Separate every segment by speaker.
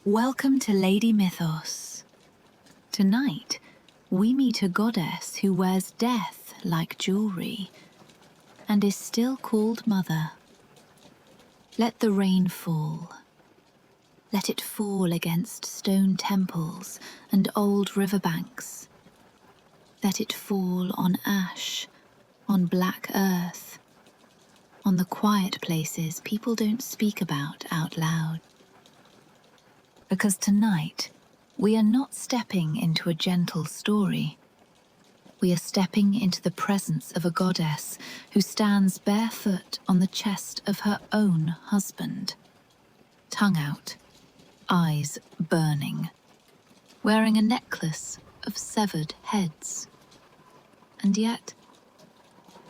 Speaker 1: Welcome to Lady Mythos. Tonight, we meet a goddess who wears death like jewelry and is still called Mother. Let the rain fall. Let it fall against stone temples and old riverbanks. Let it fall on ash, on black earth, on the quiet places people don't speak about out loud. Because tonight, we are not stepping into a gentle story. We are stepping into the presence of a goddess who stands barefoot on the chest of her own husband, tongue out, eyes burning, wearing a necklace of severed heads. And yet,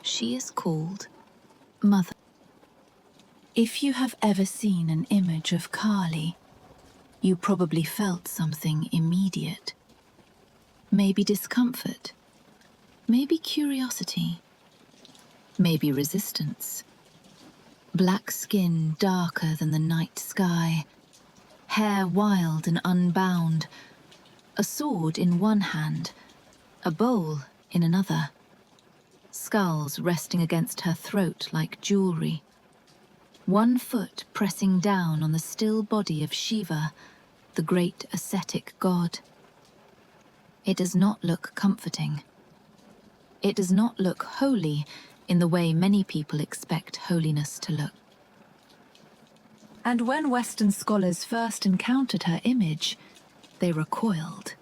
Speaker 1: she is called Mother. If you have ever seen an image of Kali, you probably felt something immediate. Maybe discomfort, maybe curiosity, maybe resistance. Black skin darker than the night sky, hair wild and unbound, a sword in one hand, a bowl in another, skulls resting against her throat like jewelry, one foot pressing down on the still body of Shiva, the great ascetic god. It does not look comforting. It does not look holy in the way many people expect holiness to look. And when Western scholars first encountered her image, they recoiled.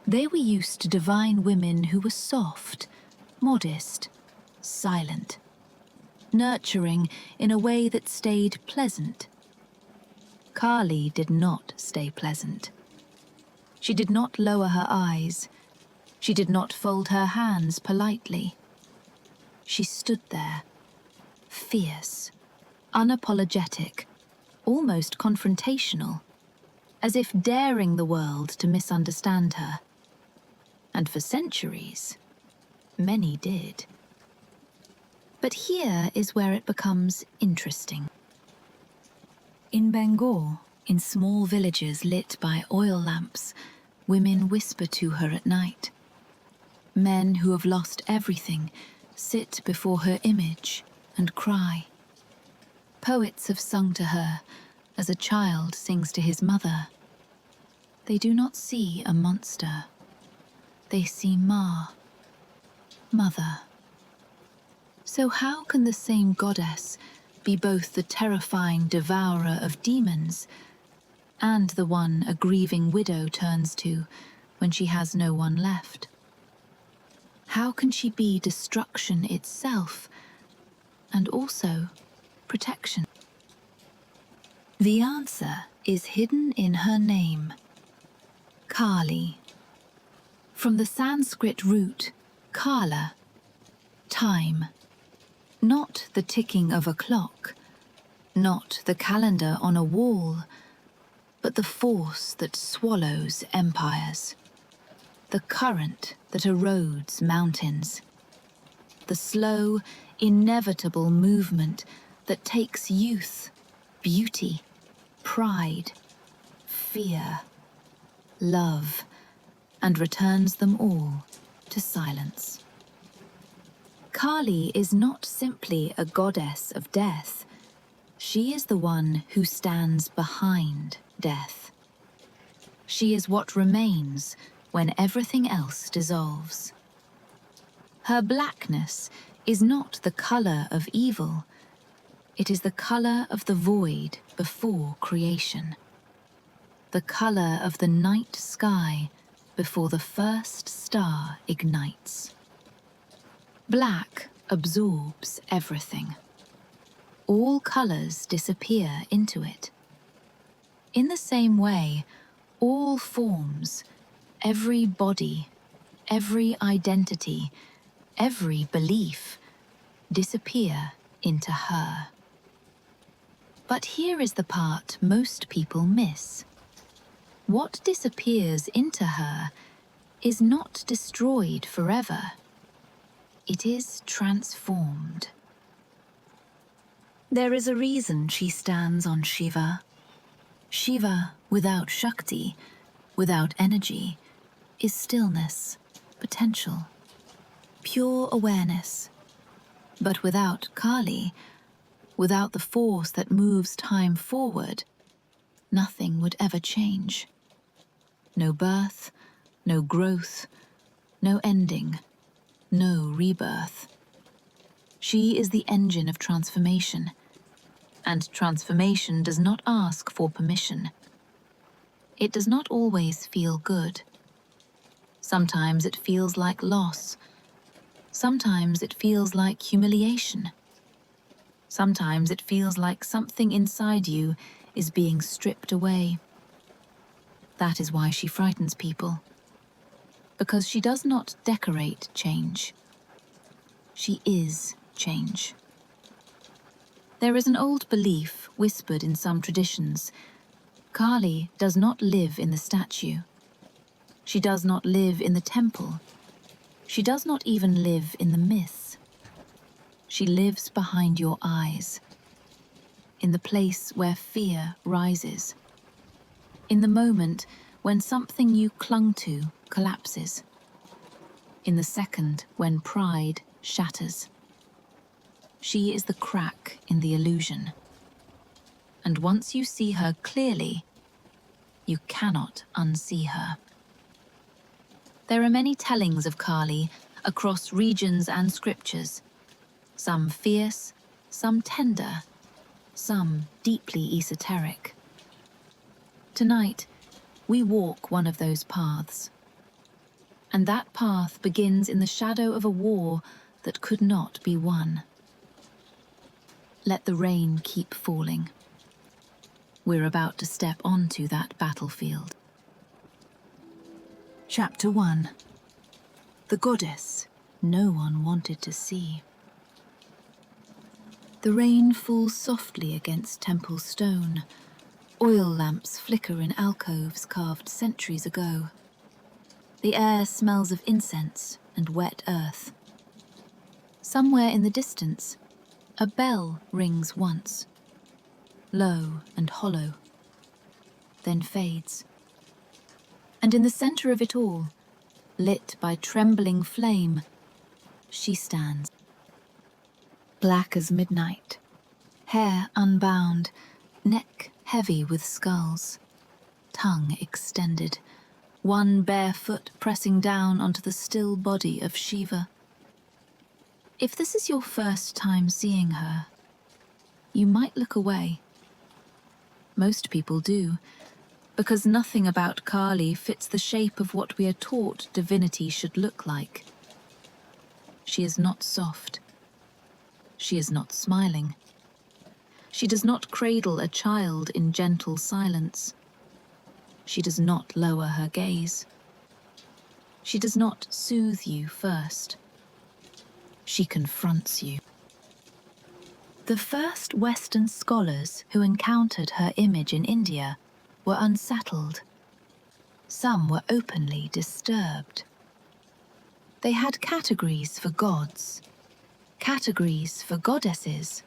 Speaker 1: They were used to divine women who were soft, modest, silent, nurturing in a way that stayed pleasant. Kali did not stay pleasant. She did not lower her eyes. She did not fold her hands politely. She stood there, fierce, unapologetic, almost confrontational, as if daring the world to misunderstand her. And for centuries, many did. But here is where it becomes interesting. In Bengal, in small villages lit by oil lamps, women whisper to her at night. Men who have lost everything sit before her image and cry. Poets have sung to her as a child sings to his mother. They do not see a monster. They see Ma, Mother. So how can the same goddess be both the terrifying devourer of demons and the one a grieving widow turns to when she has no one left? How can she be destruction itself and also protection? The answer is hidden in her name, Kali. From the Sanskrit root kala, time. Not the ticking of a clock, not the calendar on a wall, but the force that swallows empires, the current that erodes mountains, the slow, inevitable movement that takes youth, beauty, pride, fear, love, and returns them all to silence. Kali is not simply a goddess of death. She is the one who stands behind death. She is what remains when everything else dissolves. Her blackness is not the color of evil. It is the color of the void before creation. The color of the night sky before the first star ignites. Black absorbs everything. All colors disappear into it. In the same way, all forms, every body, every identity, every belief, disappear into her. But here is the part most people miss. What disappears into her is not destroyed forever. It is transformed. There is a reason she stands on Shiva. Shiva without Shakti, without energy, is stillness, potential, pure awareness. But without Kali, without the force that moves time forward, nothing would ever change. No birth, no growth, no ending, no rebirth. She is the engine of transformation, and transformation does not ask for permission. It does not always feel good. Sometimes it feels like loss. Sometimes it feels like humiliation. Sometimes it feels like something inside you is being stripped away. That is why she frightens people. Because she does not decorate change. She is change. There is an old belief, whispered in some traditions. Kali does not live in the statue. She does not live in the temple. She does not even live in the myths. She lives behind your eyes, in the place where fear rises, in the moment when something you clung to collapses, in the second when pride shatters. She is the crack in the illusion. And once you see her clearly, you cannot unsee her. There are many tellings of Kali across regions and scriptures, some fierce, some tender, some deeply esoteric. Tonight, we walk one of those paths. And that path begins in the shadow of a war that could not be won. Let the rain keep falling. We're about to step onto that battlefield. Chapter 1. The Goddess no one wanted to see. The rain falls softly against temple stone. Oil lamps flicker in alcoves carved centuries ago. The air smells of incense and wet earth. Somewhere in the distance, a bell rings once, low and hollow, then fades. And in the center of it all, lit by trembling flame, she stands. Black as midnight, hair unbound, neck heavy with skulls, tongue extended, one bare foot pressing down onto the still body of Shiva. If this is your first time seeing her, you might look away. Most people do, because nothing about Kali fits the shape of what we are taught divinity should look like. She is not soft. She is not smiling. She does not cradle a child in gentle silence. She does not lower her gaze. She does not soothe you first. She confronts you. The first Western scholars who encountered her image in India were unsettled. Some were openly disturbed. They had categories for gods, categories for goddesses,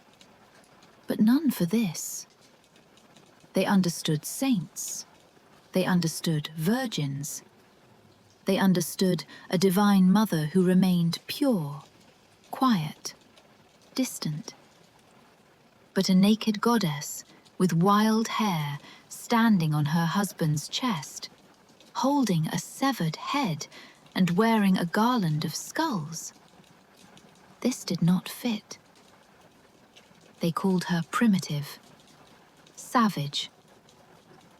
Speaker 1: but none for this. They understood saints. They understood virgins. They understood a divine mother who remained pure, quiet, distant. But a naked goddess with wild hair standing on her husband's chest, holding a severed head and wearing a garland of skulls. This did not fit. They called her primitive, savage,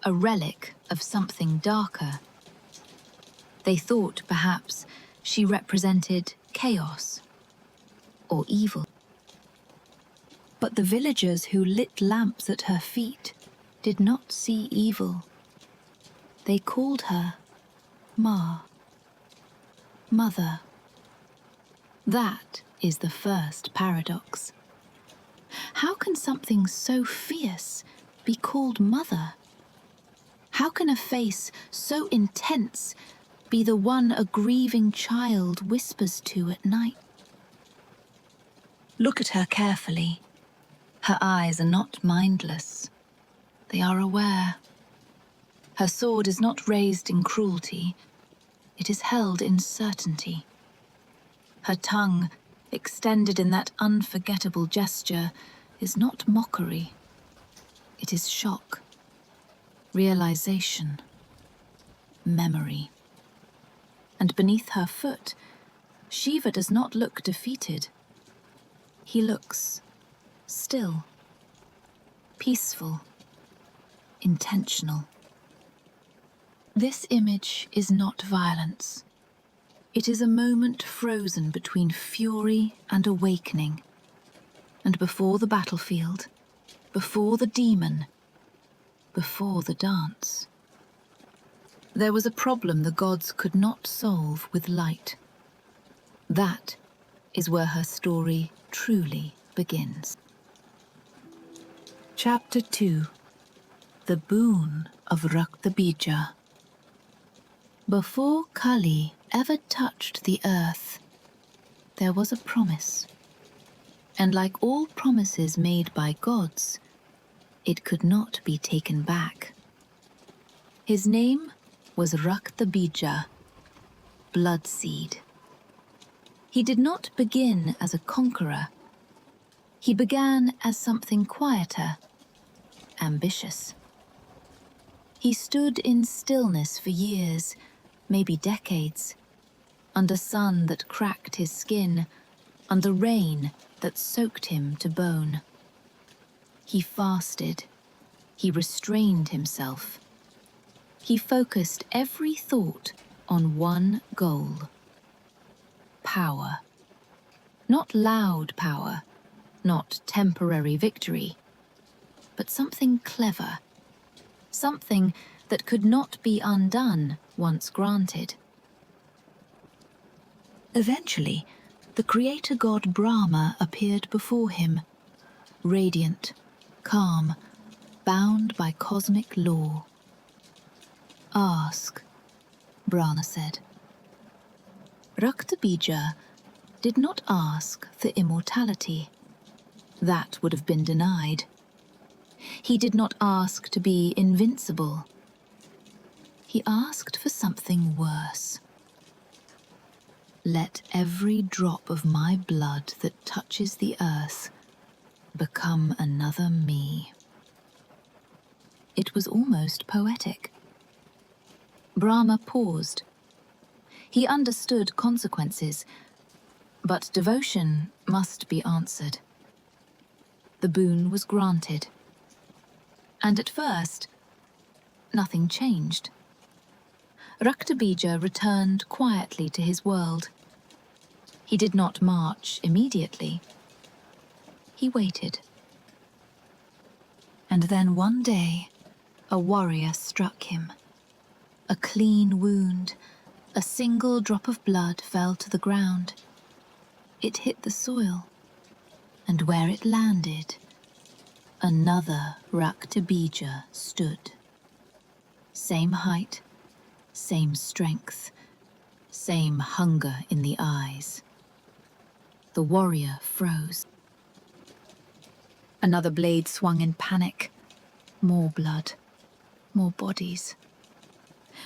Speaker 1: a relic of something darker. They thought perhaps she represented chaos or evil. But the villagers who lit lamps at her feet did not see evil. They called her Ma, Mother. That is the first paradox. How can something so fierce be called Mother? How can a face so intense be the one a grieving child whispers to at night? Look at her carefully. Her eyes are not mindless. They are aware. Her sword is not raised in cruelty, it is held in certainty. Her tongue, extended in that unforgettable gesture, is not mockery. It is shock, realization, memory. And beneath her foot, Shiva does not look defeated. He looks still, peaceful, intentional. This image is not violence. It is a moment frozen between fury and awakening. And before the battlefield, before the demon, before the dance. There was a problem the gods could not solve with light. That is where her story truly begins. Chapter 2. The Boon of Raktabija. Before Kali ever touched the earth, there was a promise. And like all promises made by gods, it could not be taken back. His name was Raktabija, blood seed. He did not begin as a conqueror. He began as something quieter, ambitious. He stood in stillness for years, maybe decades, under sun that cracked his skin, under rain that soaked him to bone. He fasted. He restrained himself. He focused every thought on one goal. Power. Not loud power, not temporary victory, but something clever. Something that could not be undone once granted. Eventually, the creator god Brahma appeared before him, radiant, calm, bound by cosmic law. Ask, Brahma said. Raktabija did not ask for immortality. That would have been denied. He did not ask to be invincible. He asked for something worse. Let every drop of my blood that touches the earth become another me. It was almost poetic. Brahma paused. He understood consequences, but devotion must be answered. The boon was granted. And at first, nothing changed. Raktabija returned quietly to his world. He did not march immediately. He waited. And then one day, a warrior struck him. A clean wound, a single drop of blood fell to the ground. It hit the soil, and where it landed, another Raktabija stood. Same height, same strength, same hunger in the eyes. The warrior froze. Another blade swung in panic. More blood, more bodies.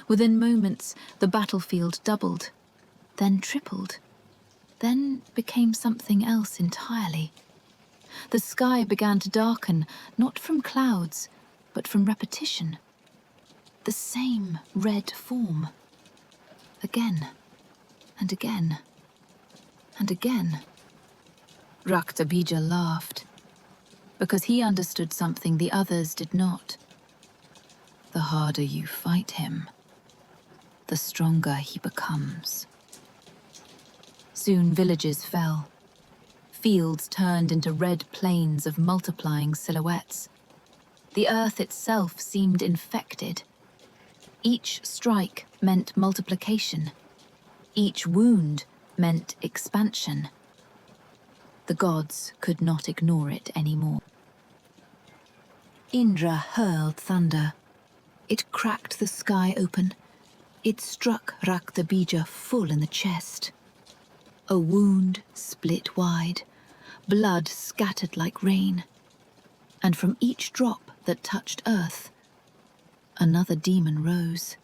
Speaker 1: Within moments, the battlefield doubled, then tripled, then became something else entirely. The sky began to darken, not from clouds, but from repetition. The same red form. Again, and again, and again. Raktabija laughed, because he understood something the others did not. The harder you fight him, the stronger he becomes. Soon villages fell. Fields turned into red plains of multiplying silhouettes. The earth itself seemed infected. Each strike meant multiplication. Each wound meant expansion. The gods could not ignore it anymore. Indra hurled thunder. It cracked the sky open. It struck Raktabija full in the chest. A wound split wide, blood scattered like rain. And from each drop that touched earth, Another demon rose,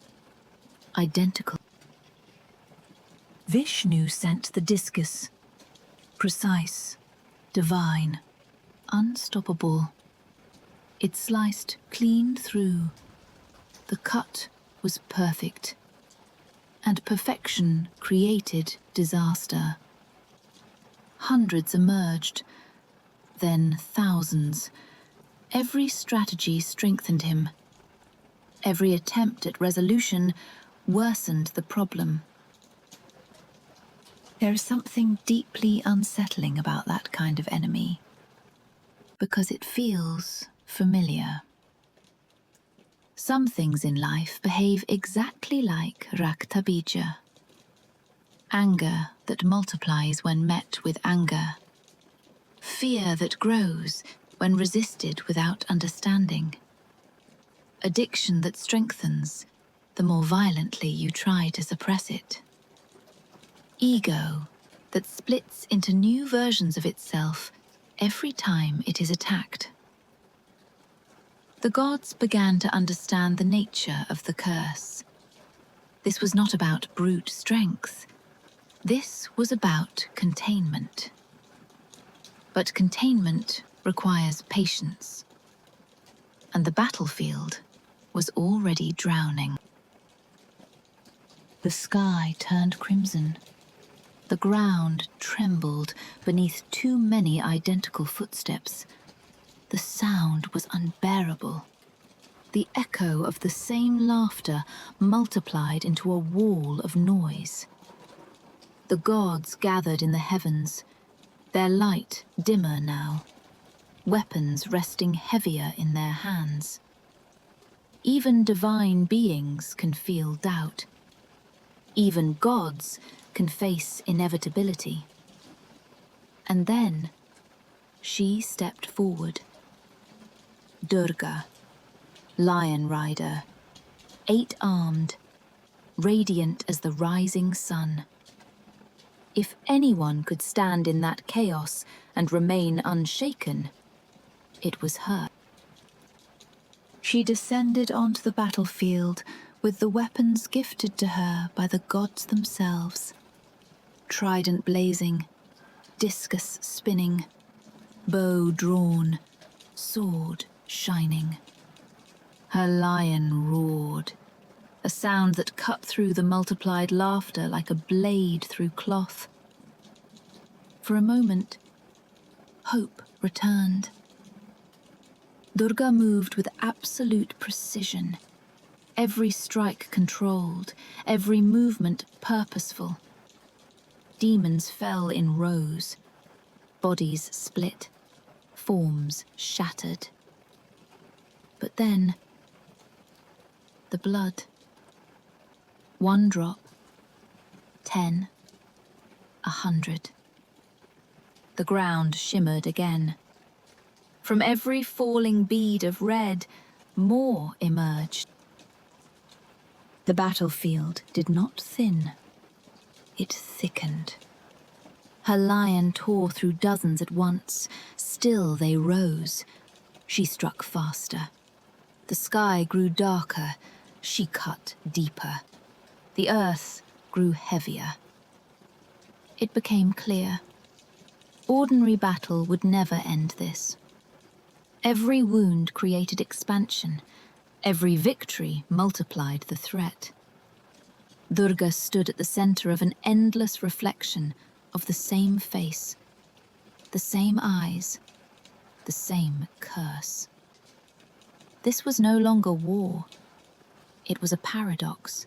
Speaker 1: identical. Vishnu sent the discus, precise, divine, unstoppable. It sliced clean through. The cut was perfect, and perfection created disaster. Hundreds emerged, then thousands. Every strategy strengthened him. Every attempt at resolution worsened the problem. There is something deeply unsettling about that kind of enemy, because it feels familiar. Some things in life behave exactly like Raktabija. Anger that multiplies when met with anger. Fear that grows when resisted without understanding. Addiction that strengthens the more violently you try to suppress it. Ego that splits into new versions of itself every time it is attacked. The gods began to understand the nature of the curse. This was not about brute strength. This was about containment. But containment requires patience. And the battlefield was already drowning. The sky turned crimson. The ground trembled beneath too many identical footsteps. The sound was unbearable. The echo of the same laughter multiplied into a wall of noise. The gods gathered in the heavens, their light dimmer now, weapons resting heavier in their hands. Even divine beings can feel doubt. Even gods can face inevitability. And then, she stepped forward. Durga, lion rider, 8-armed, radiant as the rising sun. If anyone could stand in that chaos and remain unshaken, it was her. She descended onto the battlefield with the weapons gifted to her by the gods themselves. Trident blazing, discus spinning, bow drawn, sword shining. Her lion roared, a sound that cut through the multiplied laughter like a blade through cloth. For a moment, hope returned. Durga moved with absolute precision, every strike controlled, every movement purposeful. Demons fell in rows, bodies split, forms shattered. But then, the blood. 1 drop, 10, 100. The ground shimmered again. From every falling bead of red, more emerged. The battlefield did not thin. It thickened. Her lion tore through dozens at once. Still they rose. She struck faster. The sky grew darker. She cut deeper. The earth grew heavier. It became clear. Ordinary battle would never end this. Every wound created expansion. Every victory multiplied the threat. Durga stood at the center of an endless reflection of the same face, the same eyes, the same curse. This was no longer war. It was a paradox.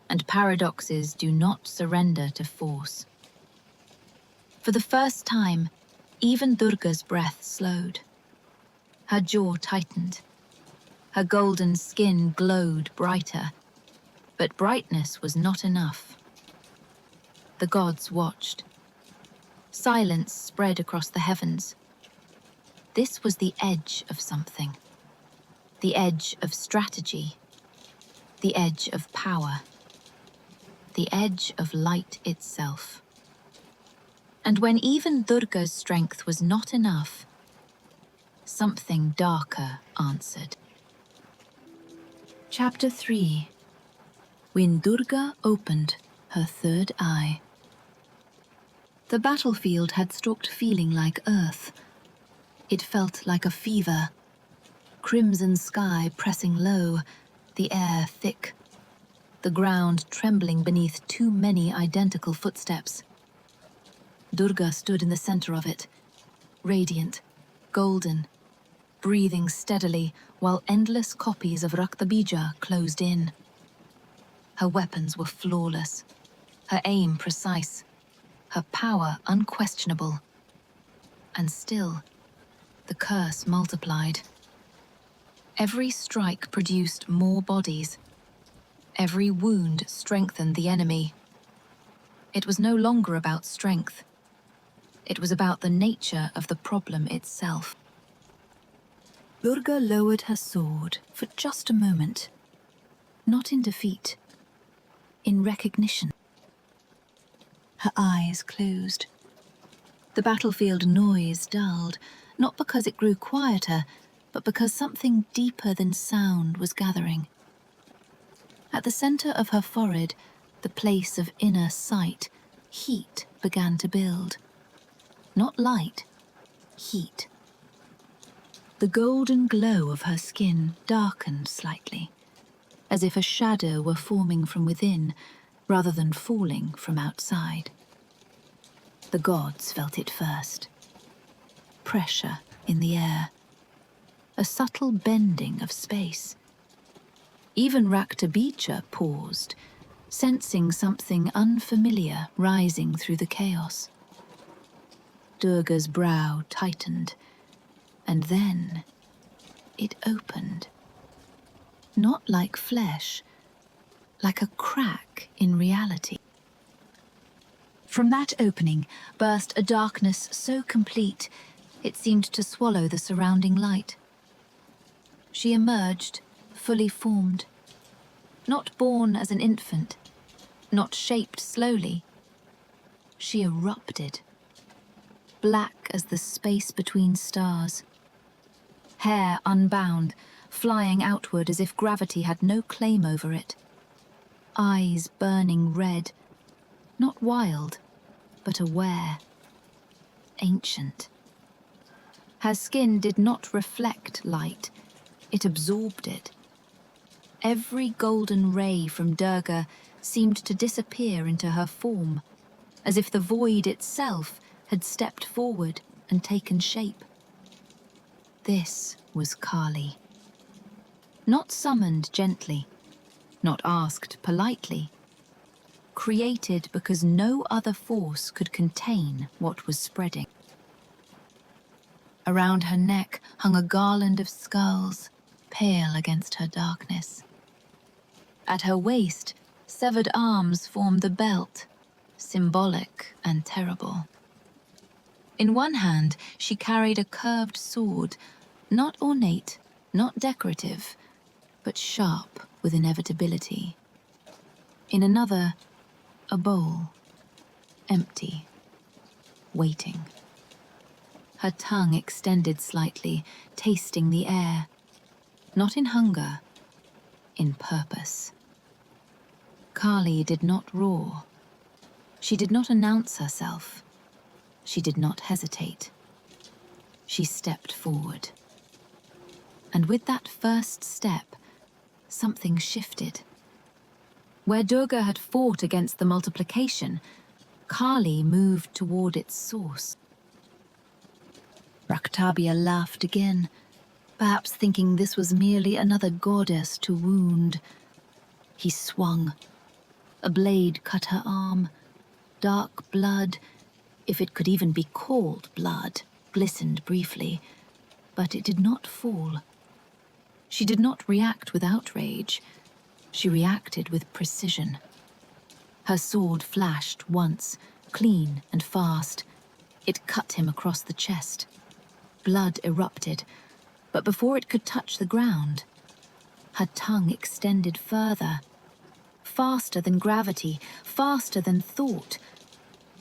Speaker 1: And paradoxes do not surrender to force. For the first time, even Durga's breath slowed. Her jaw tightened. Her golden skin glowed brighter. But brightness was not enough. The gods watched. Silence spread across the heavens. This was the edge of something. The edge of strategy. The edge of power. The edge of light itself. And when even Durga's strength was not enough, something darker answered. Chapter 3. When Durga opened her third eye. The battlefield had stopped feeling like Earth. It felt like a fever. Crimson sky pressing low, the air thick. The ground trembling beneath too many identical footsteps. Durga stood in the center of it, radiant, golden, breathing steadily while endless copies of Raktabija closed in. Her weapons were flawless, her aim precise, her power unquestionable. And still, the curse multiplied. Every strike produced more bodies. Every wound strengthened the enemy. It was no longer about strength. It was about the nature of the problem itself. Durga lowered her sword for just a moment. Not in defeat, in recognition. Her eyes closed. The battlefield noise dulled, not because it grew quieter, but because something deeper than sound was gathering. At the center of her forehead, the place of inner sight, heat began to build. Not light, heat. The golden glow of her skin darkened slightly, as if a shadow were forming from within, rather than falling from outside. The gods felt it first. Pressure in the air. A subtle bending of space. Even Raktabija paused, sensing something unfamiliar rising through the chaos. Durga's brow tightened, and then it opened. Not like flesh, like a crack in reality. From that opening burst a darkness so complete it seemed to swallow the surrounding light. She emerged, fully formed, not born as an infant, not shaped slowly. She erupted, black as the space between stars. Hair unbound, flying outward as if gravity had no claim over it. Eyes burning red, not wild, but aware, ancient. Her skin did not reflect light, it absorbed it. Every golden ray from Durga seemed to disappear into her form, as if the void itself had stepped forward and taken shape. This was Kali. Not summoned gently, not asked politely. Created because no other force could contain what was spreading. Around her neck hung a garland of skulls, pale against her darkness. At her waist, severed arms formed the belt, symbolic and terrible. In one hand, she carried a curved sword, not ornate, not decorative, but sharp with inevitability. In another, a bowl, empty, waiting. Her tongue extended slightly, tasting the air, not in hunger, in purpose. Kali did not roar. She did not announce herself. She did not hesitate. She stepped forward. And with that first step, something shifted. Where Durga had fought against the multiplication, Kali moved toward its source. Raktabija laughed again, perhaps thinking this was merely another goddess to wound. He swung. A blade cut her arm. Dark blood, if it could even be called blood, glistened briefly, but it did not fall. She did not react with outrage. She reacted with precision. Her sword flashed once, clean and fast. It cut him across the chest. Blood erupted, but before it could touch the ground, her tongue extended further. Faster than gravity, faster than thought.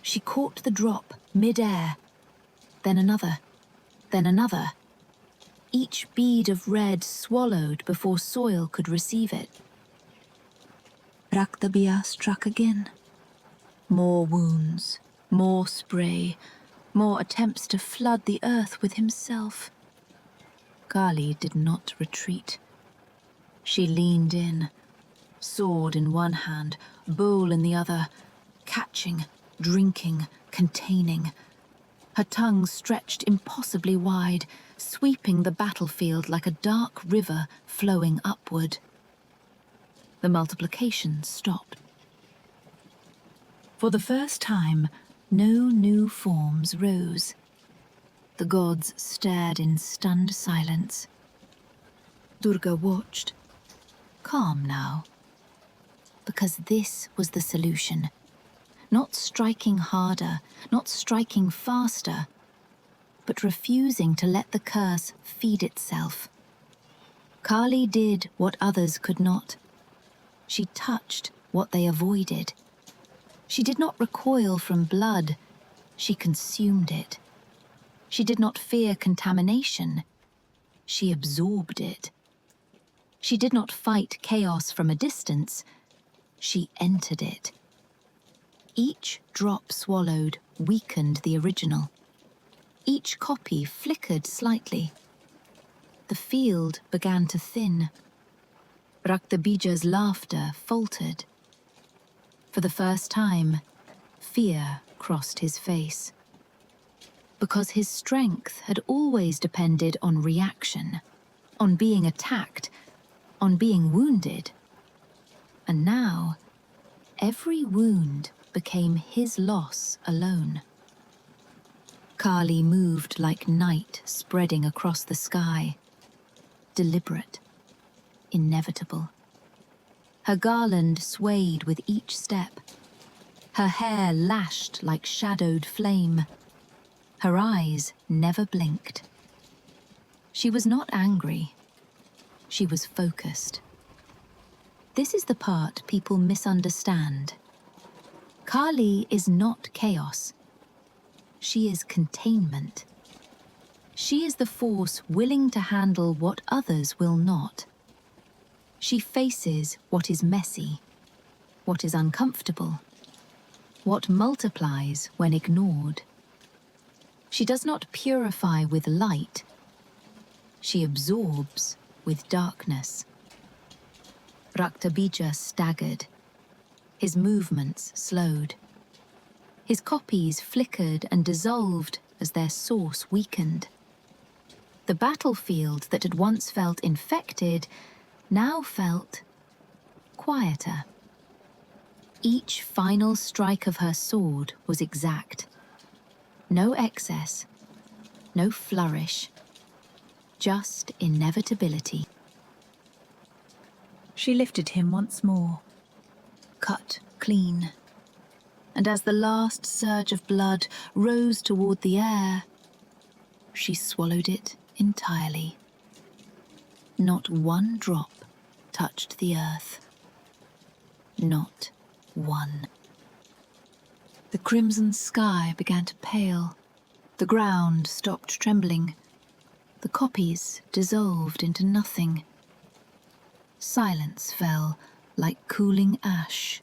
Speaker 1: She caught the drop mid-air, then another, then another. each bead of red swallowed before soil could receive it. Raktabija struck again. More wounds, more spray, more attempts to flood the earth with himself. Kali did not retreat. She leaned in, sword in one hand, bowl in the other, catching, drinking, containing. Her tongue stretched impossibly wide, sweeping the battlefield like a dark river flowing upward. The multiplication stopped. For the first time, no new forms rose. The gods stared in stunned silence. Durga watched, calm now, because this was the solution. Not striking harder, not striking faster, but refusing to let the curse feed itself. Kali did what others could not. She touched what they avoided. She did not recoil from blood, she consumed it. She did not fear contamination, she absorbed it. She did not fight chaos from a distance, she entered it. Each drop swallowed weakened the original. Each copy flickered slightly. The field began to thin. Raktabija's laughter faltered. For the first time, fear crossed his face. Because his strength had always depended on reaction, on being attacked, on being wounded. And now, every wound became his loss alone. Kali moved like night spreading across the sky, deliberate, inevitable. Her garland swayed with each step. Her hair lashed like shadowed flame. Her eyes never blinked. She was not angry. She was focused. This is the part people misunderstand. Kali is not chaos. She is containment. She is the force willing to handle what others will not. She faces what is messy, what is uncomfortable, what multiplies when ignored. She does not purify with light. She absorbs with darkness. Raktabija staggered. His movements slowed. His copies flickered and dissolved as their source weakened. The battlefield that had once felt infected now felt quieter. Each final strike of her sword was exact. No excess, no flourish, just inevitability. She lifted him once more, cut clean. And as the last surge of blood rose toward the air, she swallowed it entirely. Not one drop touched the earth. Not one. The crimson sky began to pale. The ground stopped trembling. The copies dissolved into nothing. Silence fell like cooling ash.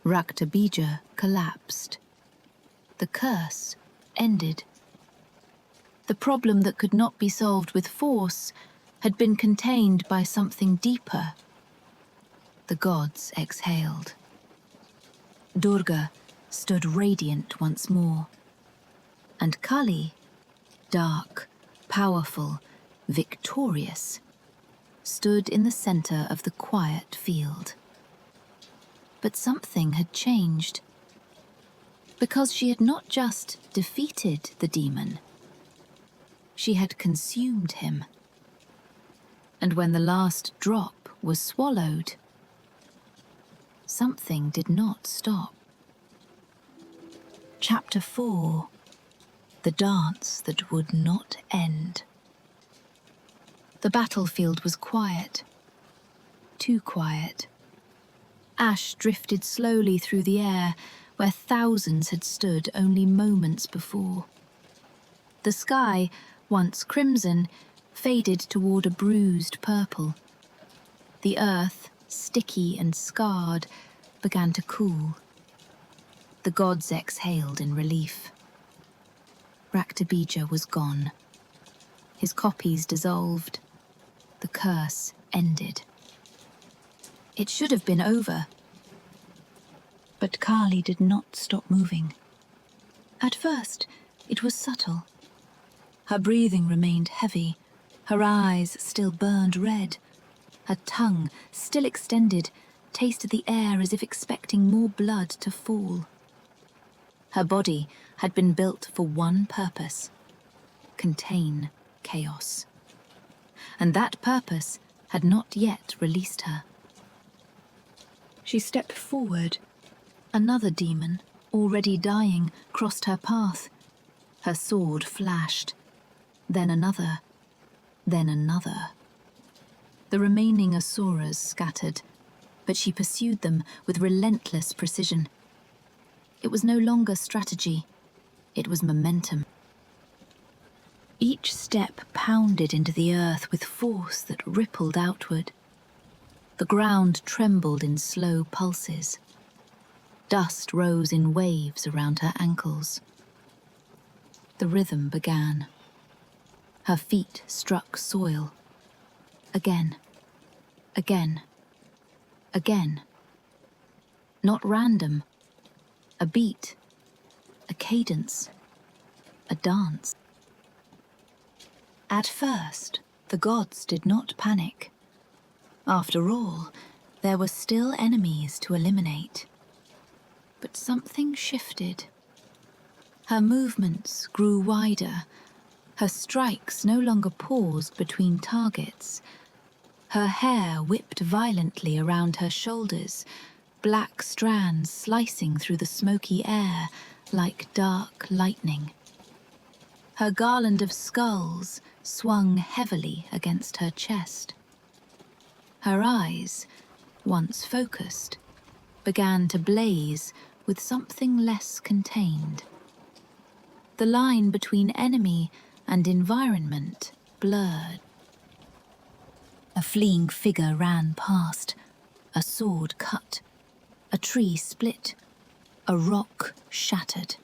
Speaker 1: Raktabija collapsed. The curse ended. The problem that could not be solved with force had been contained by something deeper. The gods exhaled. Durga stood radiant once more. And Kali, dark, powerful, victorious, stood in the center of the quiet field. But something had changed. Because she had not just defeated the demon, she had consumed him. And when the last drop was swallowed, something did not stop. Chapter 4. The Dance That Would Not End. The battlefield was quiet. Too quiet. Ash drifted slowly through the air where thousands had stood only moments before. The sky, once crimson, faded toward a bruised purple. The earth, sticky and scarred, began to cool. The gods exhaled in relief. Raktabija was gone. His copies dissolved. The curse ended. It should have been over. But Kali did not stop moving. At first, it was subtle. Her breathing remained heavy. Her eyes still burned red. Her tongue, still extended, tasted the air as if expecting more blood to fall. Her body had been built for one purpose: contain chaos. And that purpose had not yet released her. She stepped forward. Another demon, already dying, crossed her path. Her sword flashed. Then another. Then another. The remaining asuras scattered, but she pursued them with relentless precision. It was no longer strategy. It was momentum. Each step pounded into the earth with force that rippled outward. The ground trembled in slow pulses. Dust rose in waves around her ankles. The rhythm began. Her feet struck soil. Again. Again. Again. Not random. A beat. A cadence. A dance. At first, the gods did not panic. After all, there were still enemies to eliminate. But something shifted. Her movements grew wider. Her strikes no longer paused between targets. Her hair whipped violently around her shoulders, black strands slicing through the smoky air like dark lightning. Her garland of skulls swung heavily against her chest. Her eyes, once focused, began to blaze with something less contained. The line between enemy and environment blurred. A fleeing figure ran past, a sword cut, a tree split, a rock shattered.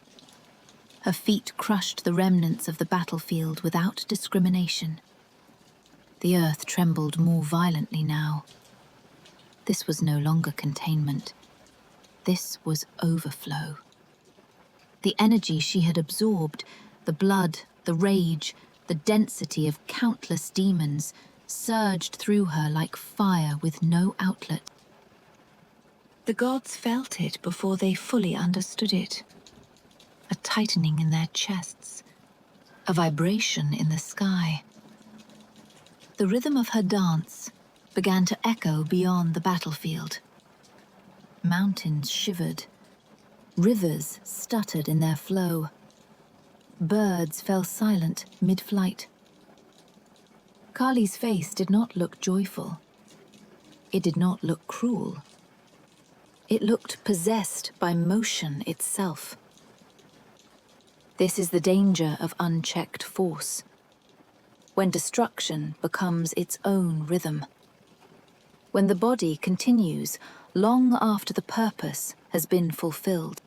Speaker 1: Her feet crushed the remnants of the battlefield without discrimination. The earth trembled more violently now. This was no longer containment. This was overflow. The energy she had absorbed, the blood, the rage, the density of countless demons, surged through her like fire with no outlet. The gods felt it before they fully understood it. A tightening in their chests, a vibration in the sky. The rhythm of her dance began to echo beyond the battlefield. Mountains shivered. Rivers stuttered in their flow. Birds fell silent mid-flight. Kali's face did not look joyful. It did not look cruel. It looked possessed by motion itself. This is the danger of unchecked force, when destruction becomes its own rhythm. When the body continues long after the purpose has been fulfilled.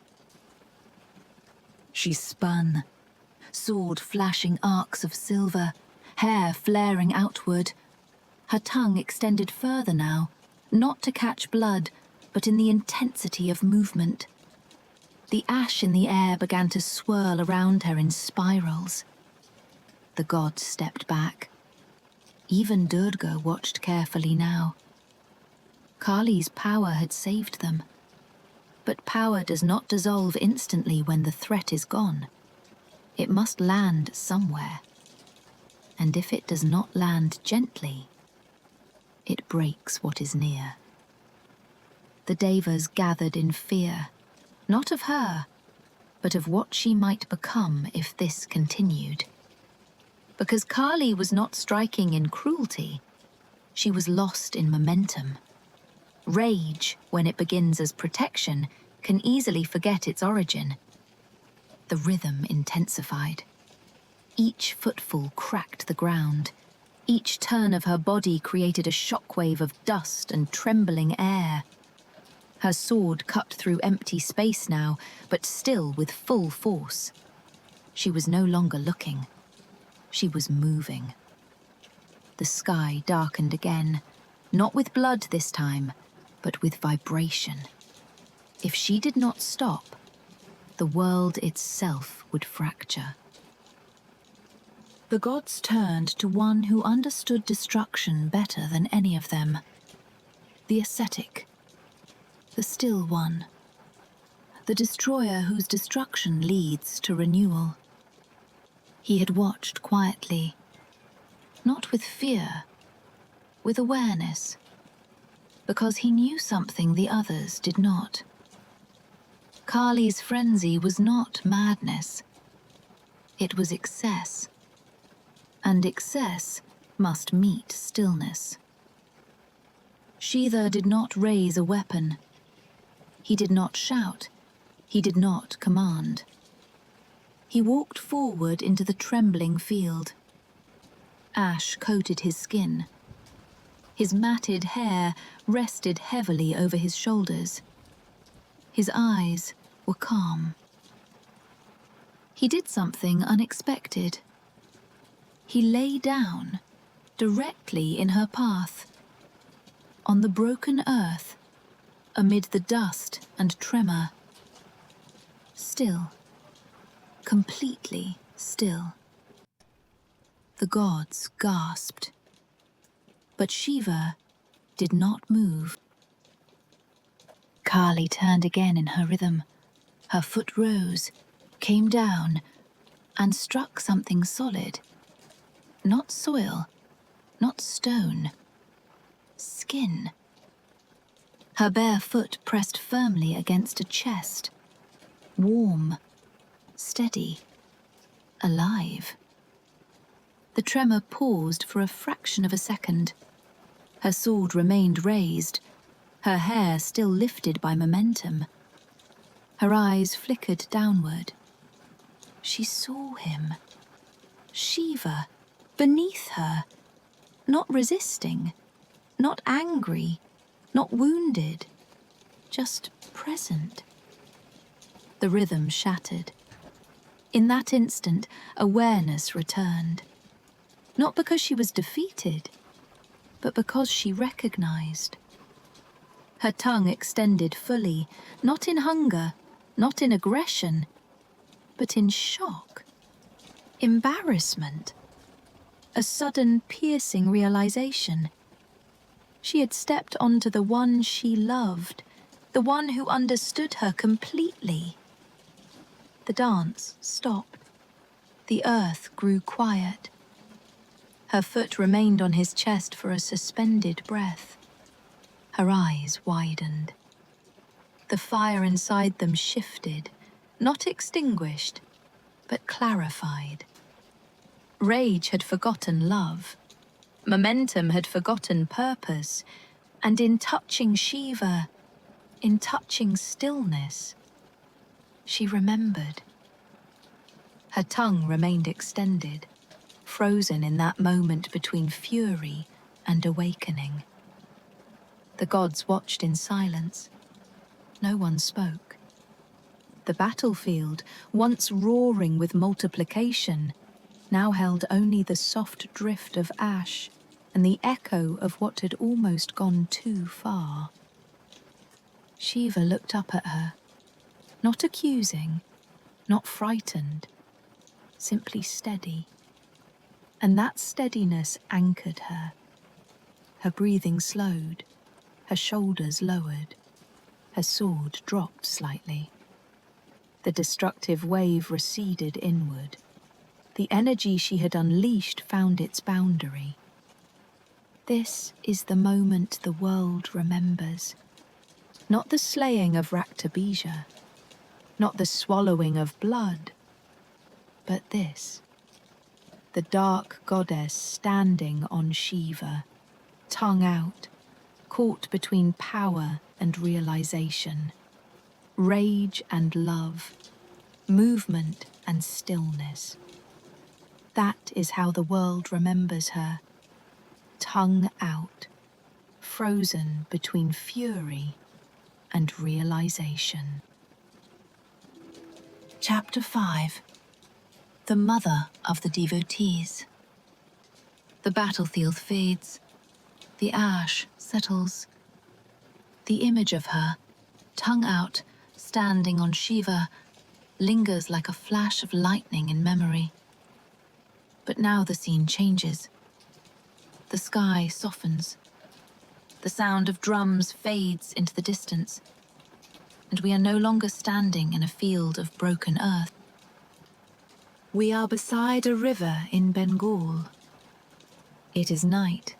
Speaker 1: She spun, sword flashing arcs of silver, hair flaring outward. Her tongue extended further now, not to catch blood, but in the intensity of movement. The ash in the air began to swirl around her in spirals. The gods stepped back. Even Durga watched carefully now. Kali's power had saved them. But power does not dissolve instantly when the threat is gone. It must land somewhere. And if it does not land gently, it breaks what is near. The Devas gathered in fear, not of her, but of what she might become if this continued. Because Kali was not striking in cruelty, she was lost in momentum. Rage, when it begins as protection, can easily forget its origin. The rhythm intensified. Each footfall cracked the ground. Each turn of her body created a shockwave of dust and trembling air. Her sword cut through empty space now, but still with full force. She was no longer looking. She was moving. The sky darkened again, not with blood this time, but with vibration. If she did not stop, the world itself would fracture. The gods turned to one who understood destruction better than any of them. The ascetic. The still one. The destroyer whose destruction leads to renewal. He had watched quietly, not with fear, with awareness, because he knew something the others did not. Kali's frenzy was not madness. It was excess. And excess must meet stillness. Shiva did not raise a weapon. He did not shout. He did not command. He walked forward into the trembling field. Ash coated his skin. His matted hair rested heavily over his shoulders. His eyes were calm. He did something unexpected. He lay down, directly in her path. On the broken earth, amid the dust and tremor. Still. Completely still. The gods gasped. But Shiva did not move. Kali turned again in her rhythm. Her foot rose, came down, and struck something solid. Not soil, not stone. Skin. Her bare foot pressed firmly against a chest. Warm, steady, alive. The tremor paused for a fraction of a second. Her sword remained raised, her hair still lifted by momentum. Her eyes flickered downward. She saw him. Shiva, beneath her, not resisting, not angry, not wounded, just present. The rhythm shattered. In that instant, awareness returned. Not because she was defeated, but because she recognized. Her tongue extended fully, not in hunger, not in aggression, but in shock, embarrassment, a sudden piercing realization. She had stepped onto the one she loved, the one who understood her completely. The dance stopped. The earth grew quiet. Her foot remained on his chest for a suspended breath. Her eyes widened. The fire inside them shifted, not extinguished, but clarified. Rage had forgotten love. Momentum had forgotten purpose. And in touching Shiva, in touching stillness, she remembered. Her tongue remained extended, frozen in that moment between fury and awakening. The gods watched in silence. No one spoke. The battlefield, once roaring with multiplication, now held only the soft drift of ash and the echo of what had almost gone too far. Shiva looked up at her, not accusing, not frightened, simply steady. And that steadiness anchored her. Her breathing slowed, her shoulders lowered, her sword dropped slightly. The destructive wave receded inward. The energy she had unleashed found its boundary. This is the moment the world remembers. Not the slaying of Raktabija, not the swallowing of blood, but this. The dark goddess standing on Shiva, tongue out, caught between power and realization, rage and love, movement and stillness. That is how the world remembers her, tongue out, frozen between fury and realization. Chapter 5. The Mother of the Devotees. The battlefield fades. The ash settles. The image of her, tongue out, standing on Shiva, lingers like a flash of lightning in memory. But now the scene changes. The sky softens. The sound of drums fades into the distance, and we are no longer standing in a field of broken earth. We are beside a river in Bengal. It is night.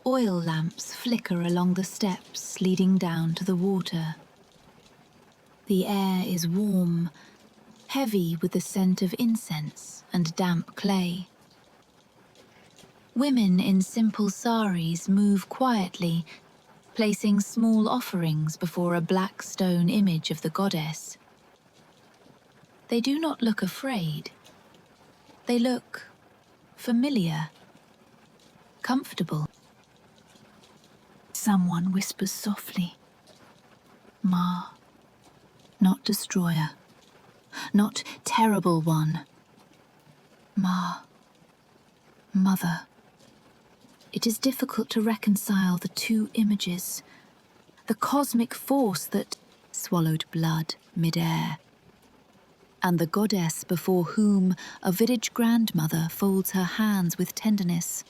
Speaker 1: Oil lamps flicker along the steps leading down to the water. The air is warm, heavy with the scent of incense and damp clay. Women in simple saris move quietly, placing small offerings before a black stone image of the goddess. They do not look afraid. They look familiar, comfortable. Someone whispers softly, "Ma, not destroyer, not terrible one. Ma, mother." It is difficult to reconcile the two images, the cosmic force that swallowed blood mid-air, and the goddess before whom a village grandmother folds her hands with tenderness.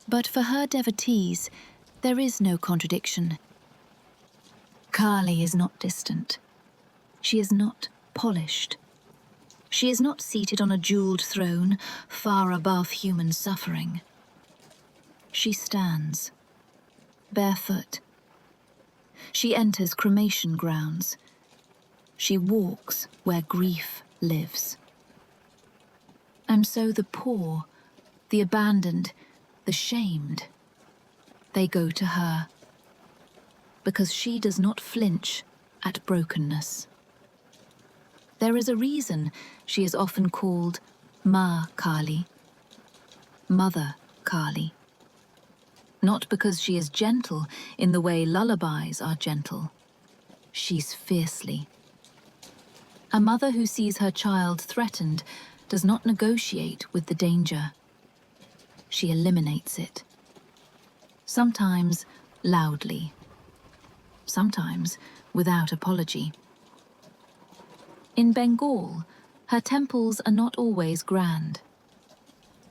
Speaker 1: But for her devotees, there is no contradiction. Kali is not distant. She is not polished. She is not seated on a jeweled throne far above human suffering. She stands, barefoot. She enters cremation grounds. She walks where grief lives. And so the poor, the abandoned, the shamed, they go to her, because she does not flinch at brokenness. There is a reason she is often called Mahakali, Mother Kali. Not because she is gentle in the way lullabies are gentle. She's fiercely. A mother who sees her child threatened does not negotiate with the danger. She eliminates it. Sometimes loudly. Sometimes without apology. In Bengal, her temples are not always grand.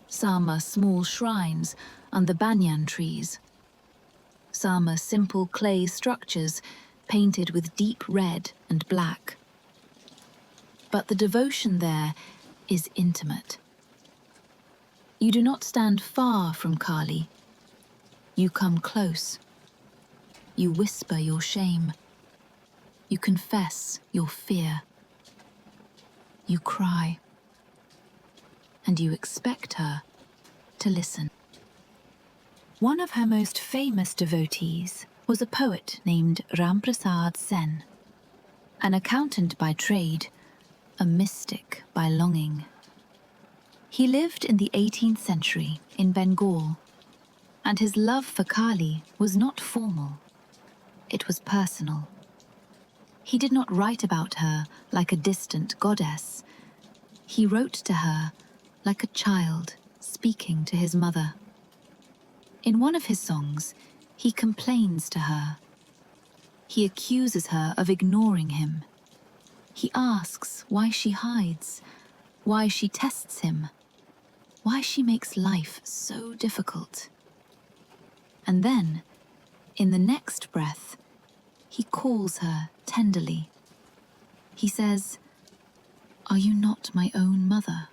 Speaker 1: Some are small shrines under banyan trees. Some are simple clay structures painted with deep red and black. But the devotion there is intimate. You do not stand far from Kali. You come close. You whisper your shame. You confess your fear. You cry. And you expect her to listen. One of her most famous devotees was a poet named Ramprasad Sen, an accountant by trade, a mystic by longing. He lived in the 18th century in Bengal, and his love for Kali was not formal. It was personal. He did not write about her like a distant goddess. He wrote to her like a child speaking to his mother. In one of his songs, he complains to her. He accuses her of ignoring him. He asks why she hides, why she tests him, why she makes life so difficult. And then, in the next breath, he calls her tenderly. He says, "Are you not my own mother?"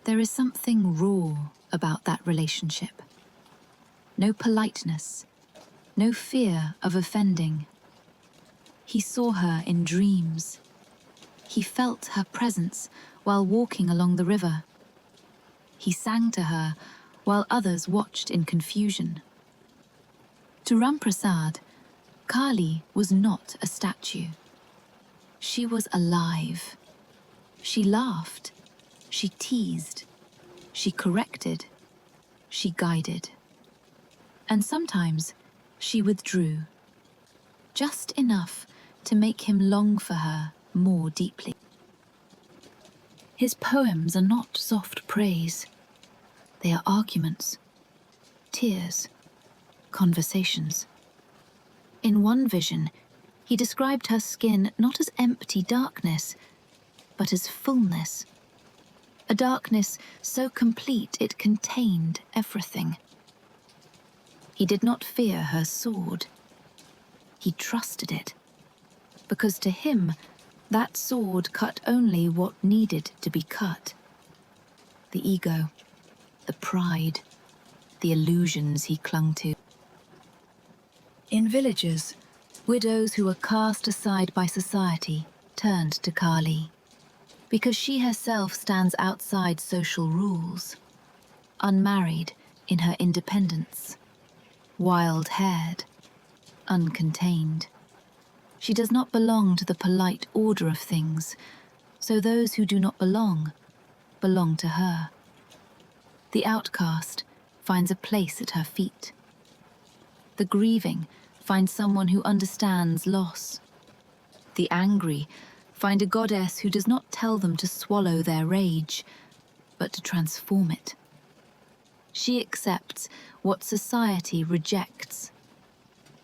Speaker 1: There is something raw about that relationship. No politeness, no fear of offending. He saw her in dreams. He felt her presence while walking along the river. He sang to her while others watched in confusion. To Ramprasad, Kali was not a statue. She was alive. She laughed. She teased. She corrected. she guided. And sometimes she withdrew, just enough to make him long for her more deeply. His poems are not soft praise. They are arguments, tears, conversations. In one vision, he described her skin not as empty darkness, but as fullness. A darkness so complete it contained everything. He did not fear her sword. He trusted it, because to him, that sword cut only what needed to be cut. The ego, the pride, the illusions he clung to. In villages, widows who were cast aside by society turned to Kali, because she herself stands outside social rules, unmarried in her independence, wild-haired, uncontained. She does not belong to the polite order of things, so those who do not belong to her. The outcast finds a place at her feet. The grieving find someone who understands loss. The angry find a goddess who does not tell them to swallow their rage, but to transform it. She accepts what society rejects.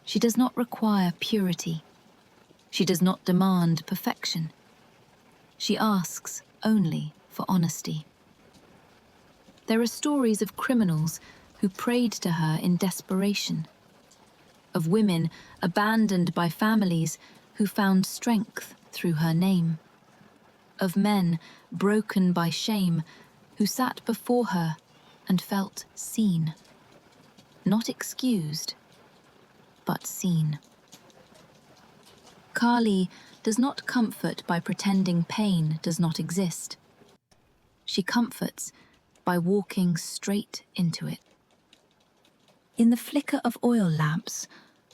Speaker 1: She does not require purity. She does not demand perfection. She asks only for honesty. There are stories of criminals who prayed to her in desperation, of women abandoned by families who found strength through her name, of men broken by shame who sat before her and felt seen, not excused, but seen. Kali does not comfort by pretending pain does not exist. She comforts by walking straight into it. In the flicker of oil lamps,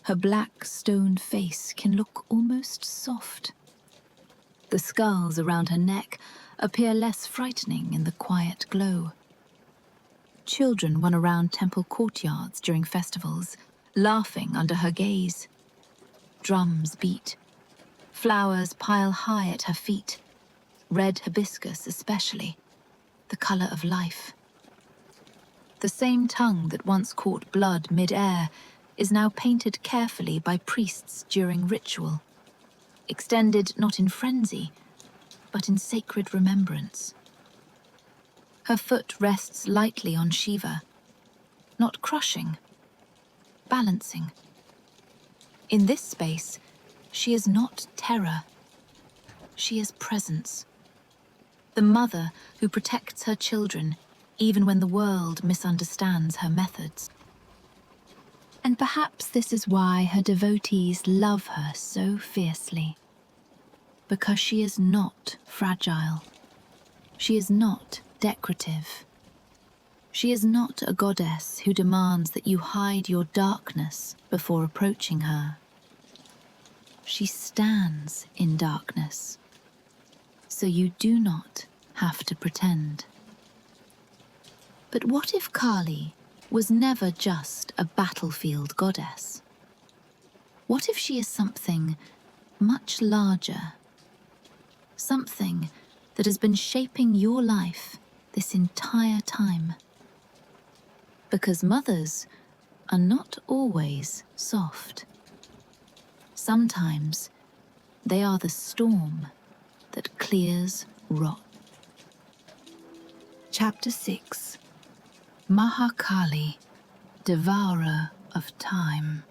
Speaker 1: her black stone face can look almost soft. The skulls around her neck appear less frightening in the quiet glow. Children run around temple courtyards during festivals, laughing under her gaze. Drums beat. Flowers pile high at her feet, red hibiscus especially, the color of life. The same tongue that once caught blood mid-air is now painted carefully by priests during ritual, extended not in frenzy, but in sacred remembrance. Her foot rests lightly on Shiva, not crushing, balancing. In this space, she is not terror. She is presence. The mother who protects her children even when the world misunderstands her methods. And perhaps this is why her devotees love her so fiercely. Because she is not fragile. She is not decorative. She is not a goddess who demands that you hide your darkness before approaching her. She stands in darkness, so you do not have to pretend. But what if Kali was never just a battlefield goddess? What if she is something much larger? Something that has been shaping your life this entire time? Because mothers are not always soft. Sometimes they are the storm that clears rot. Chapter 6. Mahakali, Devourer of Time.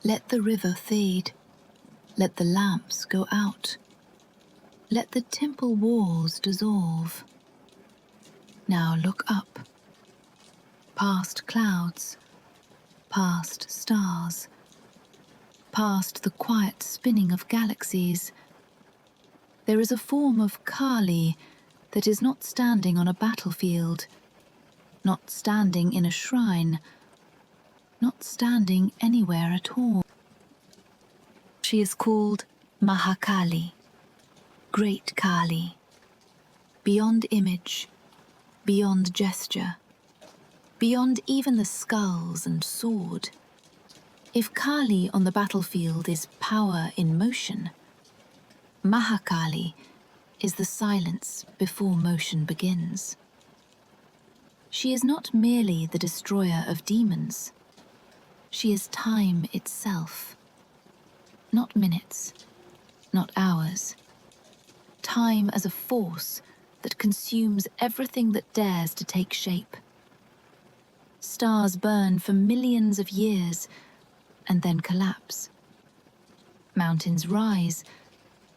Speaker 1: Let the river fade. Let the lamps go out. Let the temple walls dissolve. Now look up. Past clouds, past stars, past the quiet spinning of galaxies. There is a form of Kali that is not standing on a battlefield, not standing in a shrine, not standing anywhere at all. She is called Mahakali, Great Kali, beyond image, beyond gesture, beyond even the skulls and sword. If Kali on the battlefield is power in motion, Mahakali is the silence before motion begins. She is not merely the destroyer of demons. She is time itself. Not minutes, not hours. Time as a force that consumes everything that dares to take shape. Stars burn for millions of years and then collapse. Mountains rise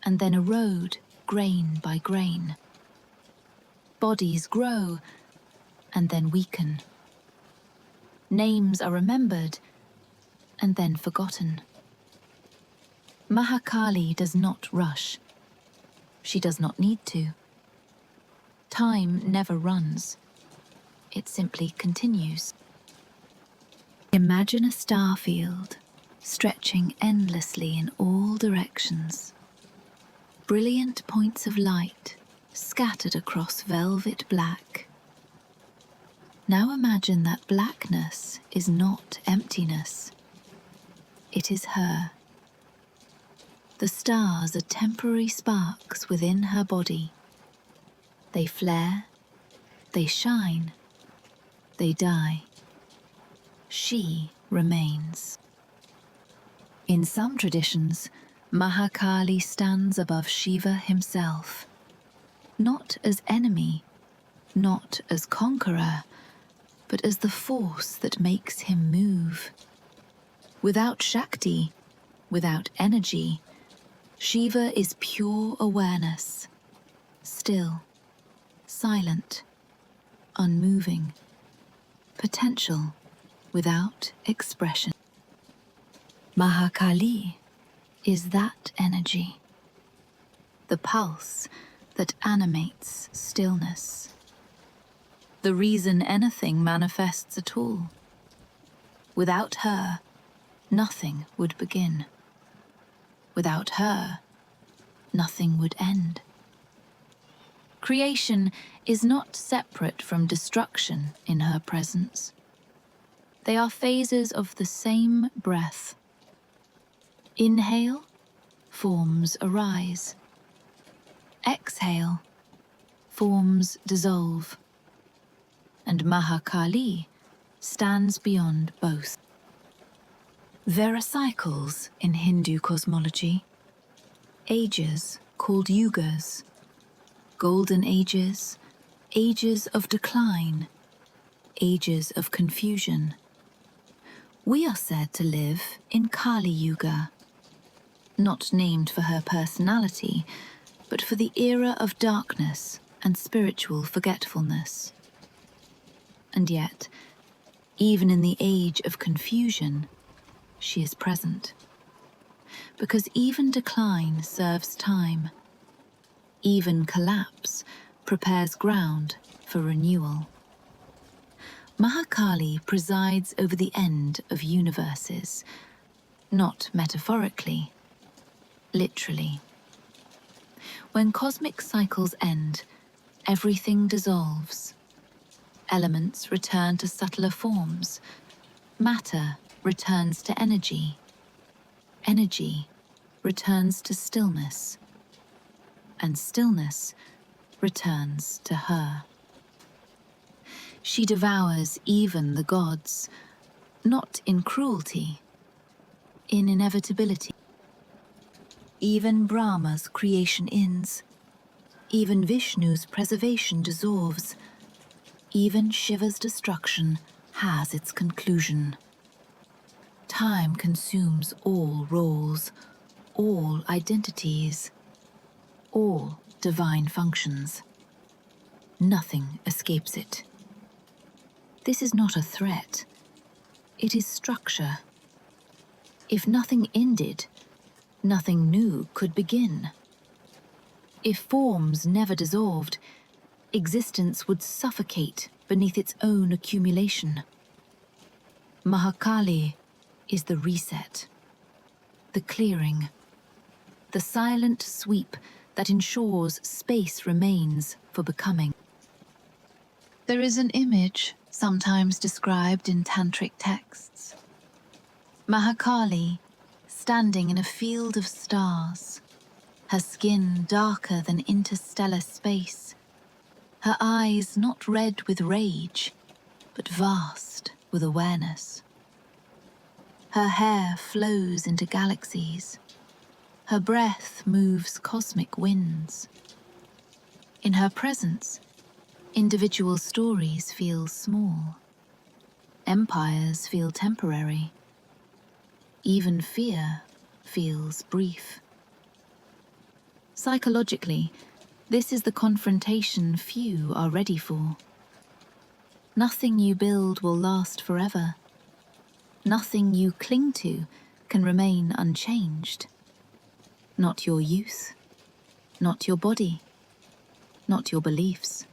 Speaker 1: and then erode grain by grain. Bodies grow and then weaken. Names are remembered and then forgotten. Mahakali does not rush. She does not need to. Time never runs. It simply continues. Imagine a star field stretching endlessly in all directions. Brilliant points of light scattered across velvet black. Now imagine that blackness is not emptiness. It is her. The stars are temporary sparks within her body. They flare, they shine, they die. She remains. In some traditions, Mahakali stands above Shiva himself, not as enemy, not as conqueror, but as the force that makes him move. Without Shakti, without energy, Shiva is pure awareness, still, silent, unmoving, potential without expression. Mahakali is that energy, the pulse that animates stillness, the reason anything manifests at all. Without her, nothing would begin. Without her, nothing would end. Creation is not separate from destruction in her presence. They are phases of the same breath. Inhale, forms arise. Exhale, forms dissolve. And Mahakali stands beyond both. There are cycles in Hindu cosmology, ages called yugas, golden ages, ages of decline, ages of confusion. We are said to live in Kali Yuga, not named for her personality, but for the era of darkness and spiritual forgetfulness. And yet, even in the age of confusion, she is present. Because even decline serves time. Even collapse prepares ground for renewal. Mahakali presides over the end of universes, not metaphorically, literally. When cosmic cycles end, everything dissolves. Elements return to subtler forms. Matter returns to energy. Energy returns to stillness. And stillness returns to her. She devours even the gods, not in cruelty, in inevitability. Even Brahma's creation ends. Even Vishnu's preservation dissolves. Even Shiva's destruction has its conclusion. Time consumes all roles, all identities, all divine functions. Nothing escapes it. This is not a threat. It is structure. If nothing ended, nothing new could begin. If forms never dissolved, existence would suffocate beneath its own accumulation. Mahakali is the reset, the clearing, the silent sweep that ensures space remains for becoming. There is an image sometimes described in tantric texts. Mahakali, standing in a field of stars, her skin darker than interstellar space, her eyes not red with rage, but vast with awareness. Her hair flows into galaxies. Her breath moves cosmic winds. In her presence, individual stories feel small. Empires feel temporary. Even fear feels brief. Psychologically, this is the confrontation few are ready for. Nothing you build will last forever. Nothing you cling to can remain unchanged. Not your youth, not your body, not your beliefs,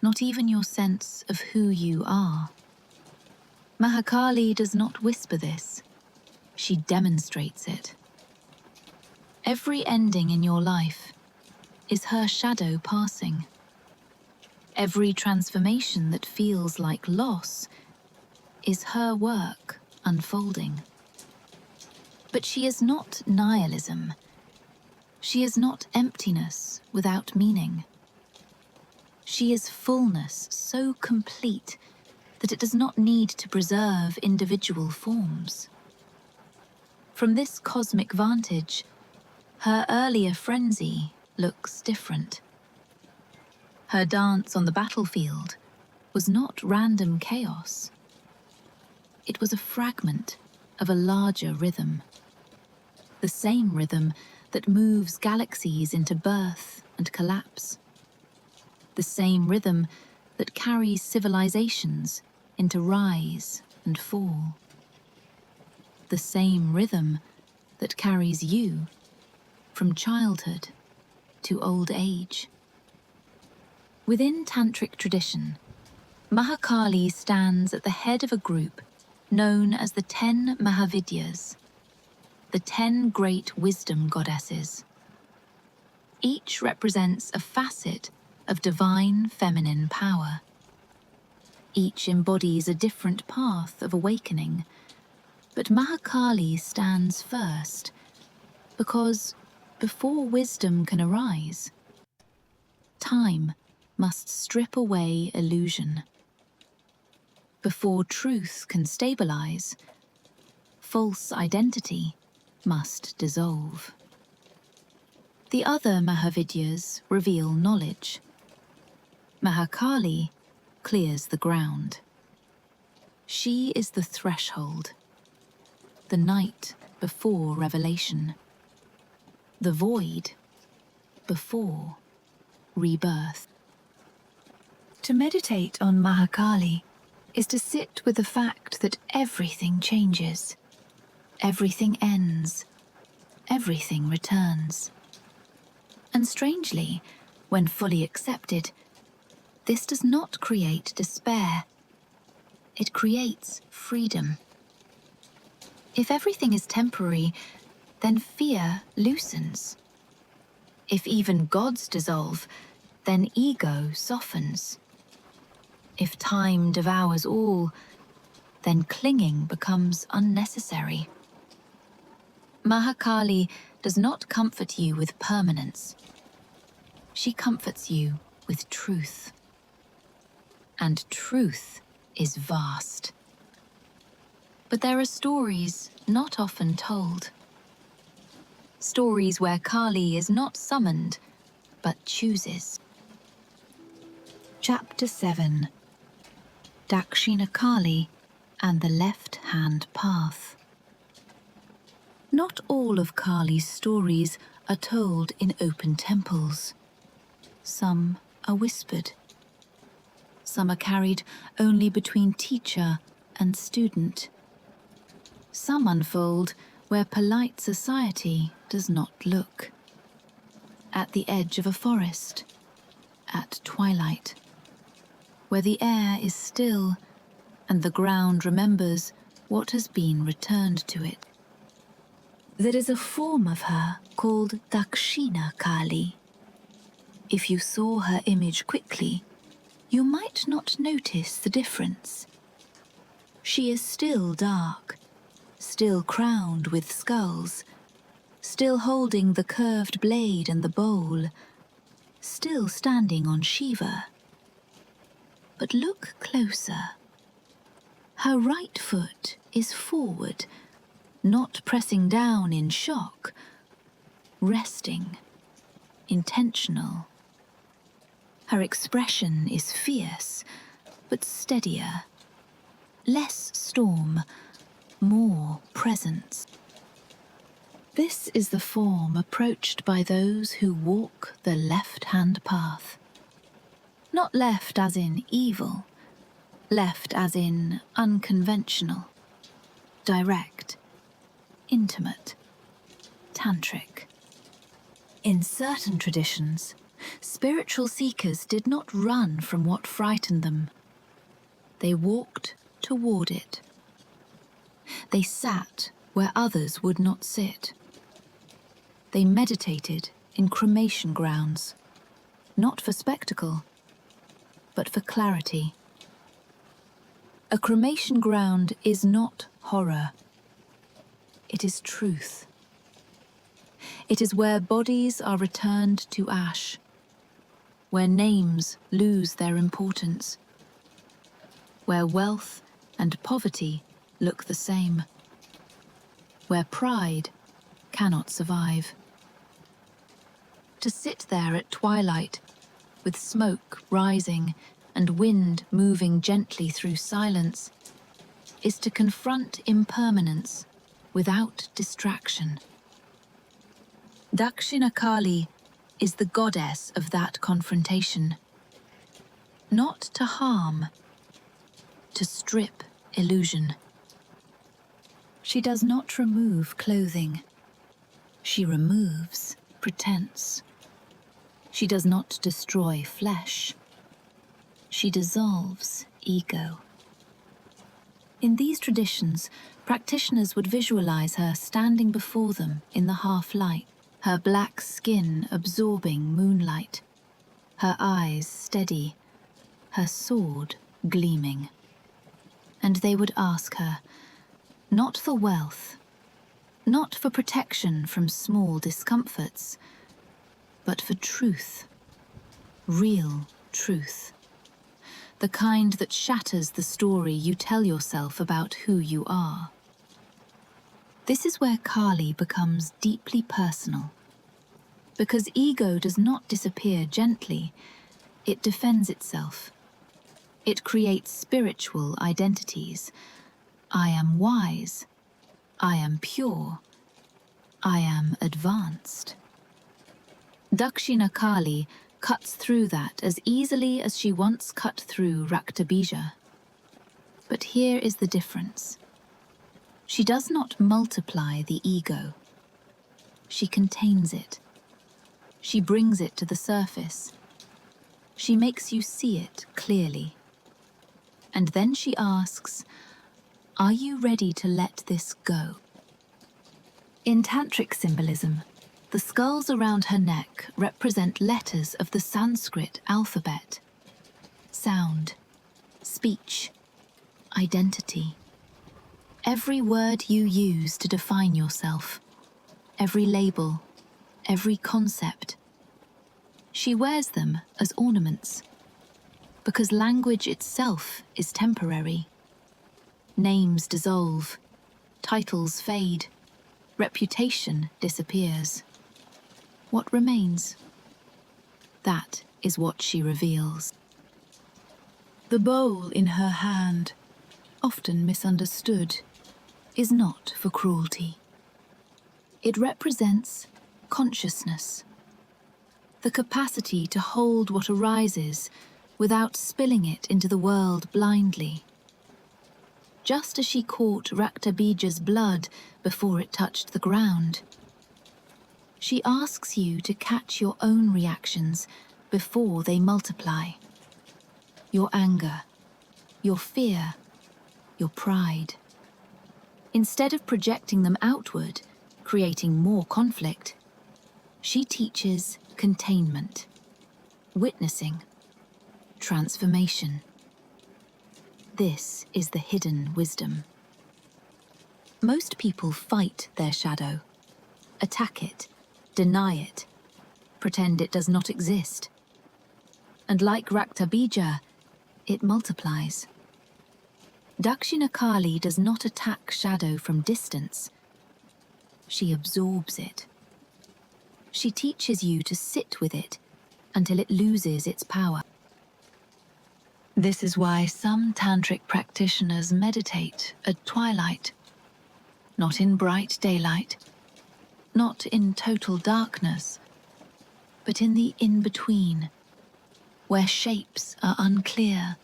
Speaker 1: not even your sense of who you are. Mahakali does not whisper this, she demonstrates it. Every ending in your life is her shadow passing. Every transformation that feels like loss is her work unfolding. But she is not nihilism. She is not emptiness without meaning. She is fullness so complete that it does not need to preserve individual forms. From this cosmic vantage, her earlier frenzy looks different. Her dance on the battlefield was not random chaos. It was a fragment of a larger rhythm. The same rhythm that moves galaxies into birth and collapse. The same rhythm that carries civilizations into rise and fall. The same rhythm that carries you from childhood to old age. Within tantric tradition, Mahakali stands at the head of a group known as the 10 Mahavidyas, the 10 great wisdom goddesses. Each represents a facet of divine feminine power. Each embodies a different path of awakening, but Mahakali stands first because before wisdom can arise, time must strip away illusion. Before truth can stabilize, false identity must dissolve. The other Mahavidyas reveal knowledge. Mahakali clears the ground. She is the threshold, the night before revelation, the void before rebirth. To meditate on Mahakali is to sit with the fact that everything changes, everything ends, everything returns. And strangely, when fully accepted, this does not create despair. It creates freedom. If everything is temporary, then fear loosens. If even gods dissolve, then ego softens. If time devours all, then clinging becomes unnecessary. Mahakali does not comfort you with permanence. She comforts you with truth. And truth is vast. But there are stories not often told. Stories where Kali is not summoned, but chooses. Chapter 7. Dakshina Kali and the Left-Hand Path. Not all of Kali's stories are told in open temples. Some are whispered. Some are carried only between teacher and student. Some unfold where polite society does not look. At the edge of a forest, at twilight, where the air is still and the ground remembers what has been returned to it. There is a form of her called Dakshina Kali. If you saw her image quickly, you might not notice the difference. She is still dark, still crowned with skulls, still holding the curved blade and the bowl, still standing on Shiva. But look closer. Her right foot is forward, not pressing down in shock, resting, intentional. Her expression is fierce, but steadier. Less storm, more presence. This is the form approached by those who walk the left-hand path. Not left as in evil, left as in unconventional, direct, intimate, tantric. In certain traditions, spiritual seekers did not run from what frightened them. They walked toward it. They sat where others would not sit. They meditated in cremation grounds, not for spectacle, but for clarity. A cremation ground is not horror. It is truth. It is where bodies are returned to ash, where names lose their importance, where wealth and poverty look the same, where pride cannot survive. To sit there at twilight, with smoke rising and wind moving gently through silence, is to confront impermanence without distraction. Dakshina is the goddess of that confrontation. Not to harm, to strip illusion. She does not remove clothing. She removes pretense. She does not destroy flesh. She dissolves ego. In these traditions, practitioners would visualize her standing before them in the half-light, her black skin absorbing moonlight, her eyes steady, her sword gleaming. And they would ask her, not for wealth, not for protection from small discomforts, but for truth, real truth, the kind that shatters the story you tell yourself about who you are. This is where Kali becomes deeply personal, because ego does not disappear gently, it defends itself. It creates spiritual identities. I am wise. I am pure. I am advanced. Dakshina Kali cuts through that as easily as she once cut through Raktabija. But here is the difference. She does not multiply the ego. She contains it. She brings it to the surface. She makes you see it clearly. And then she asks, are you ready to let this go? In tantric symbolism, the skulls around her neck represent letters of the Sanskrit alphabet. Sound, speech, identity. Every word you use to define yourself, every label, every concept. She wears them as ornaments, because language itself is temporary. Names dissolve, titles fade, reputation disappears. What remains? That is what she reveals. The bowl in her hand, often misunderstood, is not for cruelty. It represents consciousness, the capacity to hold what arises without spilling it into the world blindly. Just as she caught Raktabija's blood before it touched the ground, she asks you to catch your own reactions before they multiply. Your anger, your fear, your pride. Instead of projecting them outward, creating more conflict, she teaches containment, witnessing, transformation. This is the hidden wisdom. Most people fight their shadow, attack it, deny it, pretend it does not exist. And like Raktabija, it multiplies. Dakshina Kali does not attack shadow from distance. She absorbs it. She teaches you to sit with it until it loses its power. This is why some tantric practitioners meditate at twilight, not in bright daylight, not in total darkness, but in the in-between, where shapes are unclear,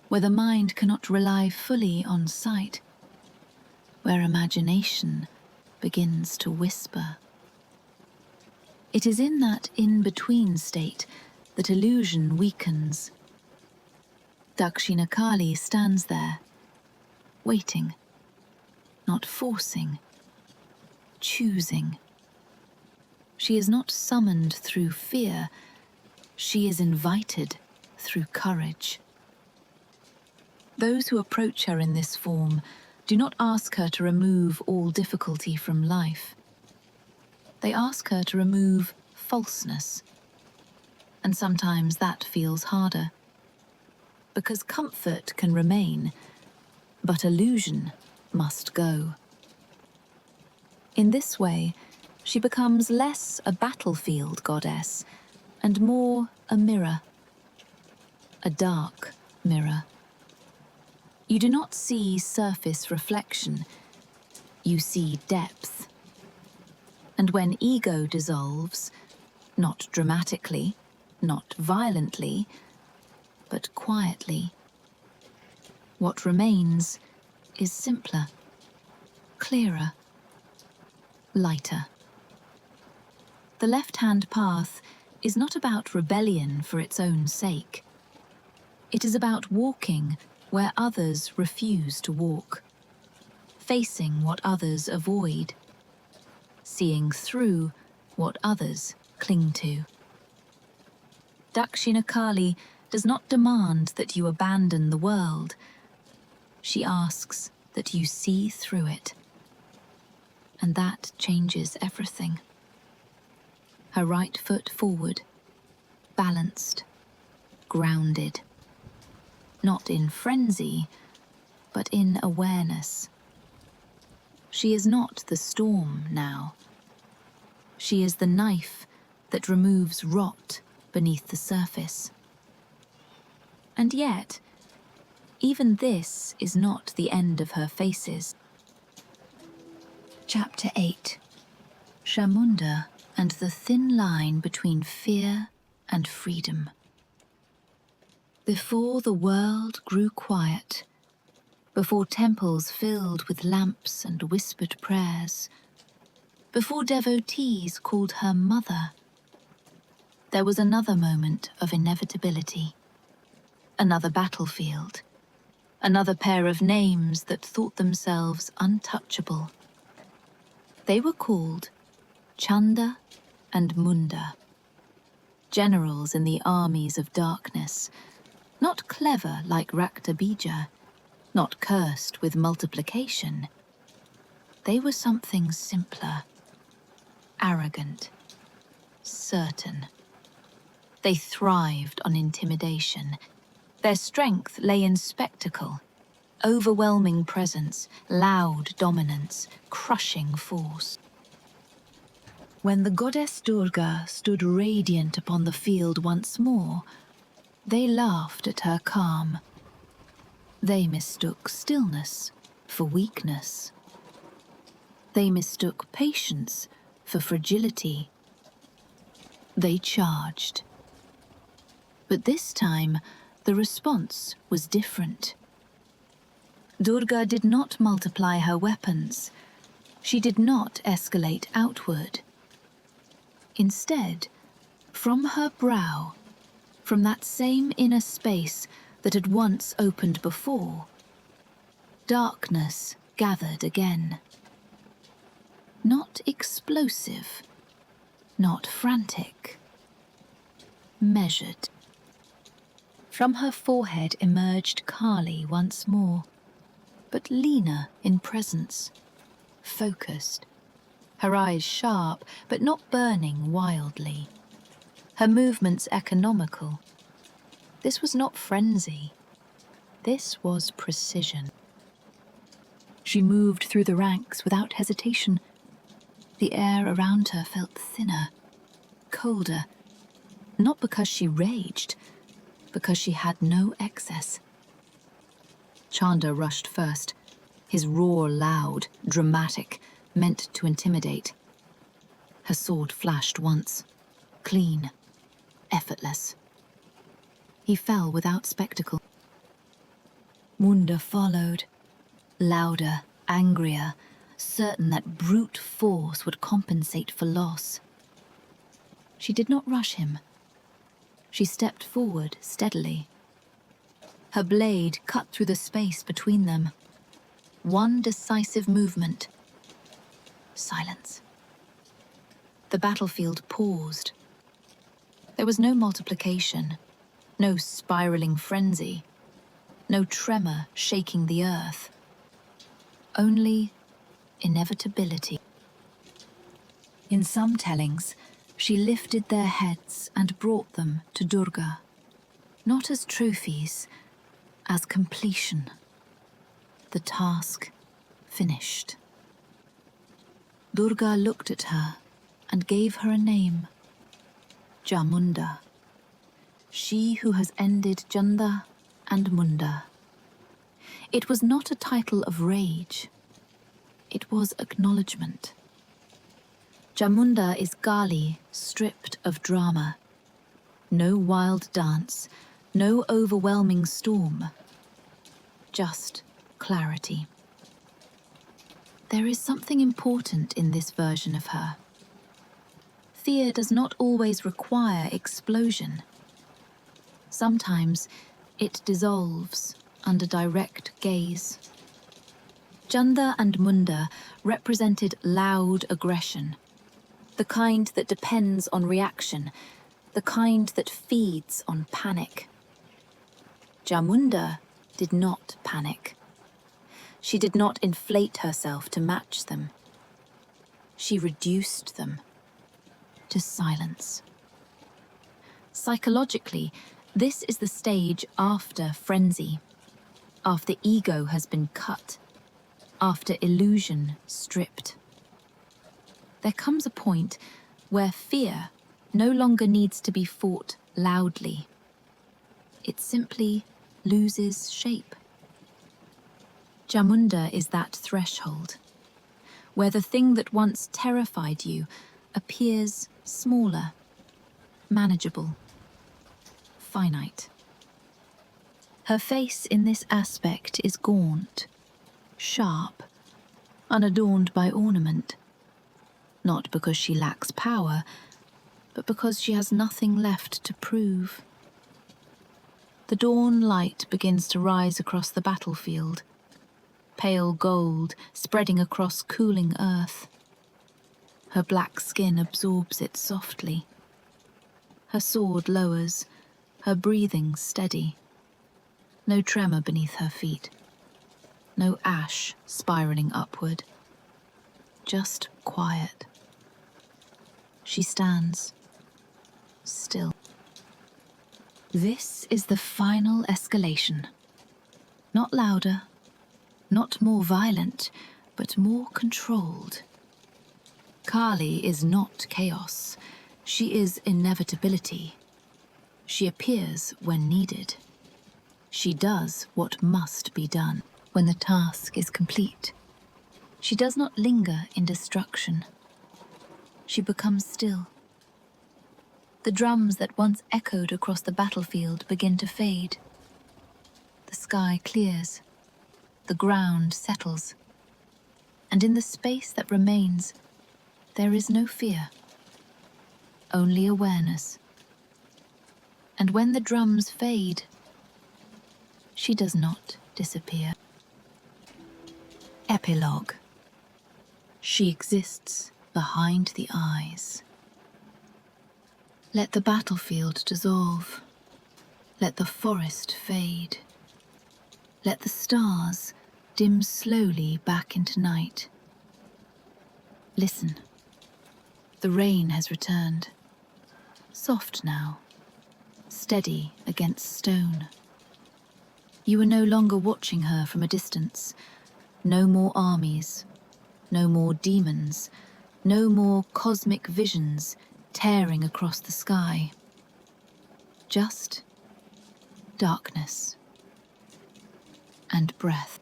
Speaker 1: where the mind cannot rely fully on sight, where imagination begins to whisper. It is in that in-between state that illusion weakens. Dakshina Kali stands there, waiting, not forcing, choosing. She is not summoned through fear, she is invited through courage. Those who approach her in this form do not ask her to remove all difficulty from life. They ask her to remove falseness. And sometimes that feels harder. Because comfort can remain, but illusion must go. In this way, she becomes less a battlefield goddess and more a mirror. A dark mirror. You do not see surface reflection, you see depth. And when ego dissolves, not dramatically, not violently, but quietly, what remains is simpler, clearer, lighter. The left-hand path is not about rebellion for its own sake. It is about walking where others refuse to walk, facing what others avoid, seeing through what others cling to. Dakshina Kali does not demand that you abandon the world. She asks that you see through it. And that changes everything. Her right foot forward, balanced, grounded. Not in frenzy, but in awareness. She is not the storm now. She is the knife that removes rot beneath the surface. And yet, even this is not the end of her faces. Chapter 8. Chamunda and the thin line between fear and freedom. Before the world grew quiet, before temples filled with lamps and whispered prayers, before devotees called her mother, there was another moment of inevitability. Another battlefield, another pair of names that thought themselves untouchable. They were called Chanda and Munda, generals in the armies of darkness, not clever like Raktabija, not cursed with multiplication. They were something simpler, arrogant, certain. They thrived on intimidation. Their strength lay in spectacle, overwhelming presence, loud dominance, crushing force. When the goddess Durga stood radiant upon the field once more, they laughed at her calm. They mistook stillness for weakness. They mistook patience for fragility. They charged. But this time, the response was different. Durga did not multiply her weapons. She did not escalate outward. Instead, from her brow, from that same inner space that had once opened before, darkness gathered again. Not explosive, not frantic, measured. From her forehead emerged Kali once more, but leaner in presence, focused. Her eyes sharp, but not burning wildly. Her movements economical. This was not frenzy. This was precision. She moved through the ranks without hesitation. The air around her felt thinner, colder, not because she raged, because she had no excess. Chanda rushed first, his roar loud, dramatic, meant to intimidate. Her sword flashed once, clean, effortless. He fell without spectacle. Munda followed, louder, angrier, certain that brute force would compensate for loss. She did not rush him. She stepped forward steadily. Her blade cut through the space between them. One decisive movement. Silence. The battlefield paused. There was no multiplication, no spiraling frenzy, no tremor shaking the earth. Only inevitability. In some tellings, she lifted their heads and brought them to Durga, not as trophies, as completion. The task finished. Durga looked at her and gave her a name, Chamunda, she who has ended Chanda and Munda. It was not a title of rage. It was acknowledgement. Chamunda is Kali stripped of drama. No wild dance, no overwhelming storm. Just clarity. There is something important in this version of her. Fear does not always require explosion. Sometimes it dissolves under direct gaze. Chanda and Munda represented loud aggression, the kind that depends on reaction, the kind that feeds on panic. Chamunda did not panic. She did not inflate herself to match them. She reduced them to silence. Psychologically, this is the stage after frenzy, after ego has been cut, after illusion stripped. There comes a point where fear no longer needs to be fought loudly. It simply loses shape. Chamunda is that threshold, where the thing that once terrified you appears smaller, manageable, finite. Her face in this aspect is gaunt, sharp, unadorned by ornament, not because she lacks power, but because she has nothing left to prove. The dawn light begins to rise across the battlefield, pale gold spreading across cooling earth. Her black skin absorbs it softly. Her sword lowers, her breathing steady. No tremor beneath her feet. No ash spiraling upward. Just quiet. She stands, still. This is the final escalation. Not louder, not more violent, but more controlled. Kali is not chaos. She is inevitability. She appears when needed. She does what must be done when the task is complete. She does not linger in destruction. She becomes still. The drums that once echoed across the battlefield begin to fade. The sky clears. The ground settles. And in the space that remains, there is no fear. Only awareness. And when the drums fade, she does not disappear. Epilogue. She exists behind the eyes. Let the battlefield dissolve. Let the forest fade. Let the stars dim slowly back into night. Listen. The rain has returned. Soft now, steady against stone. You are no longer watching her from a distance. No more armies, no more demons, no more cosmic visions tearing across the sky. Just darkness and breath.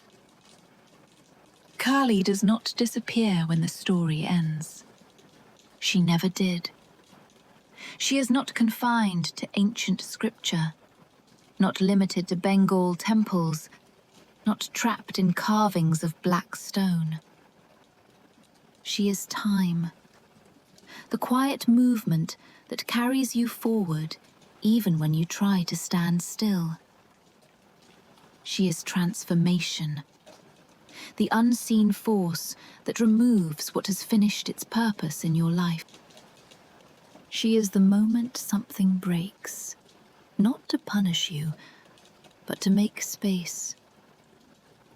Speaker 1: Kali does not disappear when the story ends. She never did. She is not confined to ancient scripture, not limited to Bengal temples, not trapped in carvings of black stone. She is time, the quiet movement that carries you forward even when you try to stand still. She is transformation, the unseen force that removes what has finished its purpose in your life. She is the moment something breaks, not to punish you, but to make space.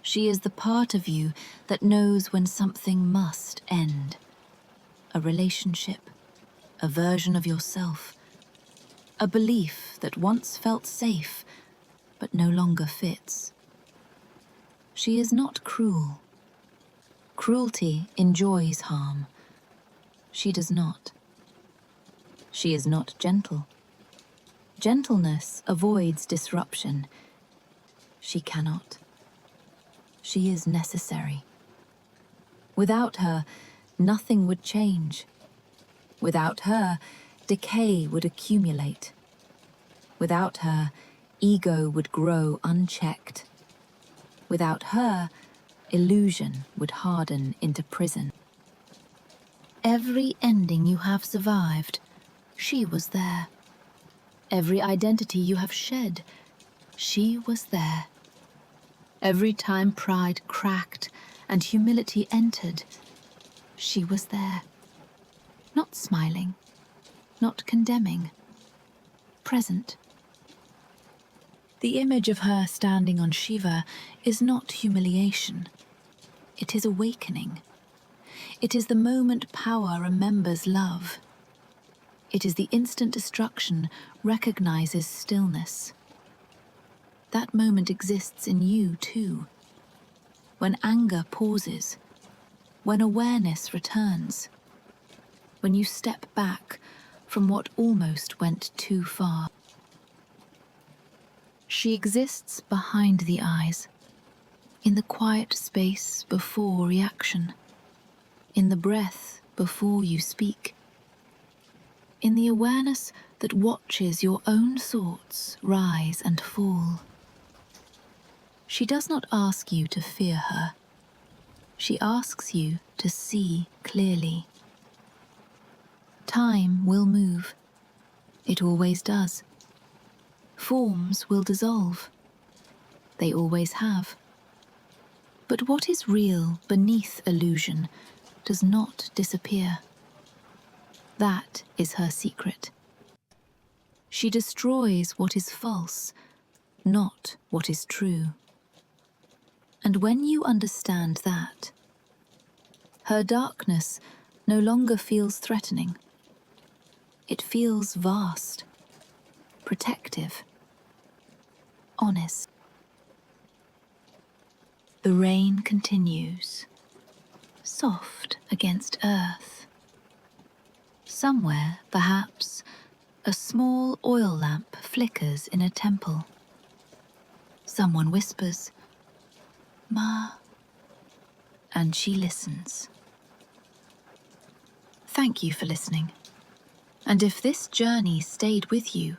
Speaker 1: She is the part of you that knows when something must end. A relationship, a version of yourself, a belief that once felt safe, but no longer fits. She is not cruel. Cruelty enjoys harm. She does not. She is not gentle. Gentleness avoids disruption. She cannot. She is necessary. Without her, nothing would change. Without her, decay would accumulate. Without her, ego would grow unchecked. Without her, illusion would harden into prison. Every ending you have survived, she was there. Every identity you have shed, she was there. Every time pride cracked and humility entered, she was there. Not smiling, not condemning, present. The image of her standing on Shiva is not humiliation. It is awakening. It is the moment power remembers love. It is the instant destruction recognizes stillness. That moment exists in you too. When anger pauses, when awareness returns, when you step back from what almost went too far. She exists behind the eyes, in the quiet space before reaction, in the breath before you speak, in the awareness that watches your own thoughts rise and fall. She does not ask you to fear her. She asks you to see clearly. Time will move. It always does. Forms will dissolve. They always have. But what is real beneath illusion does not disappear. That is her secret. She destroys what is false, not what is true. And when you understand that, her darkness no longer feels threatening. It feels vast, protective, honest. The rain continues, soft against earth. Somewhere, perhaps, a small oil lamp flickers in a temple. Someone whispers, "Ma," and she listens. Thank you for listening. And if this journey stayed with you,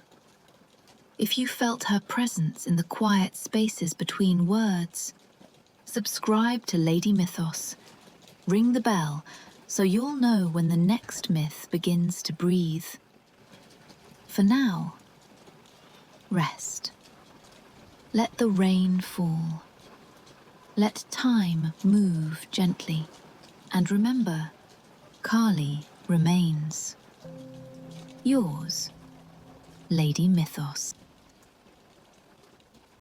Speaker 1: if you felt her presence in the quiet spaces between words, subscribe to Lady Mythos. Ring the bell so you'll know when the next myth begins to breathe. For now, rest. Let the rain fall. Let time move gently. And remember, Kali remains. Yours, Lady Mythos.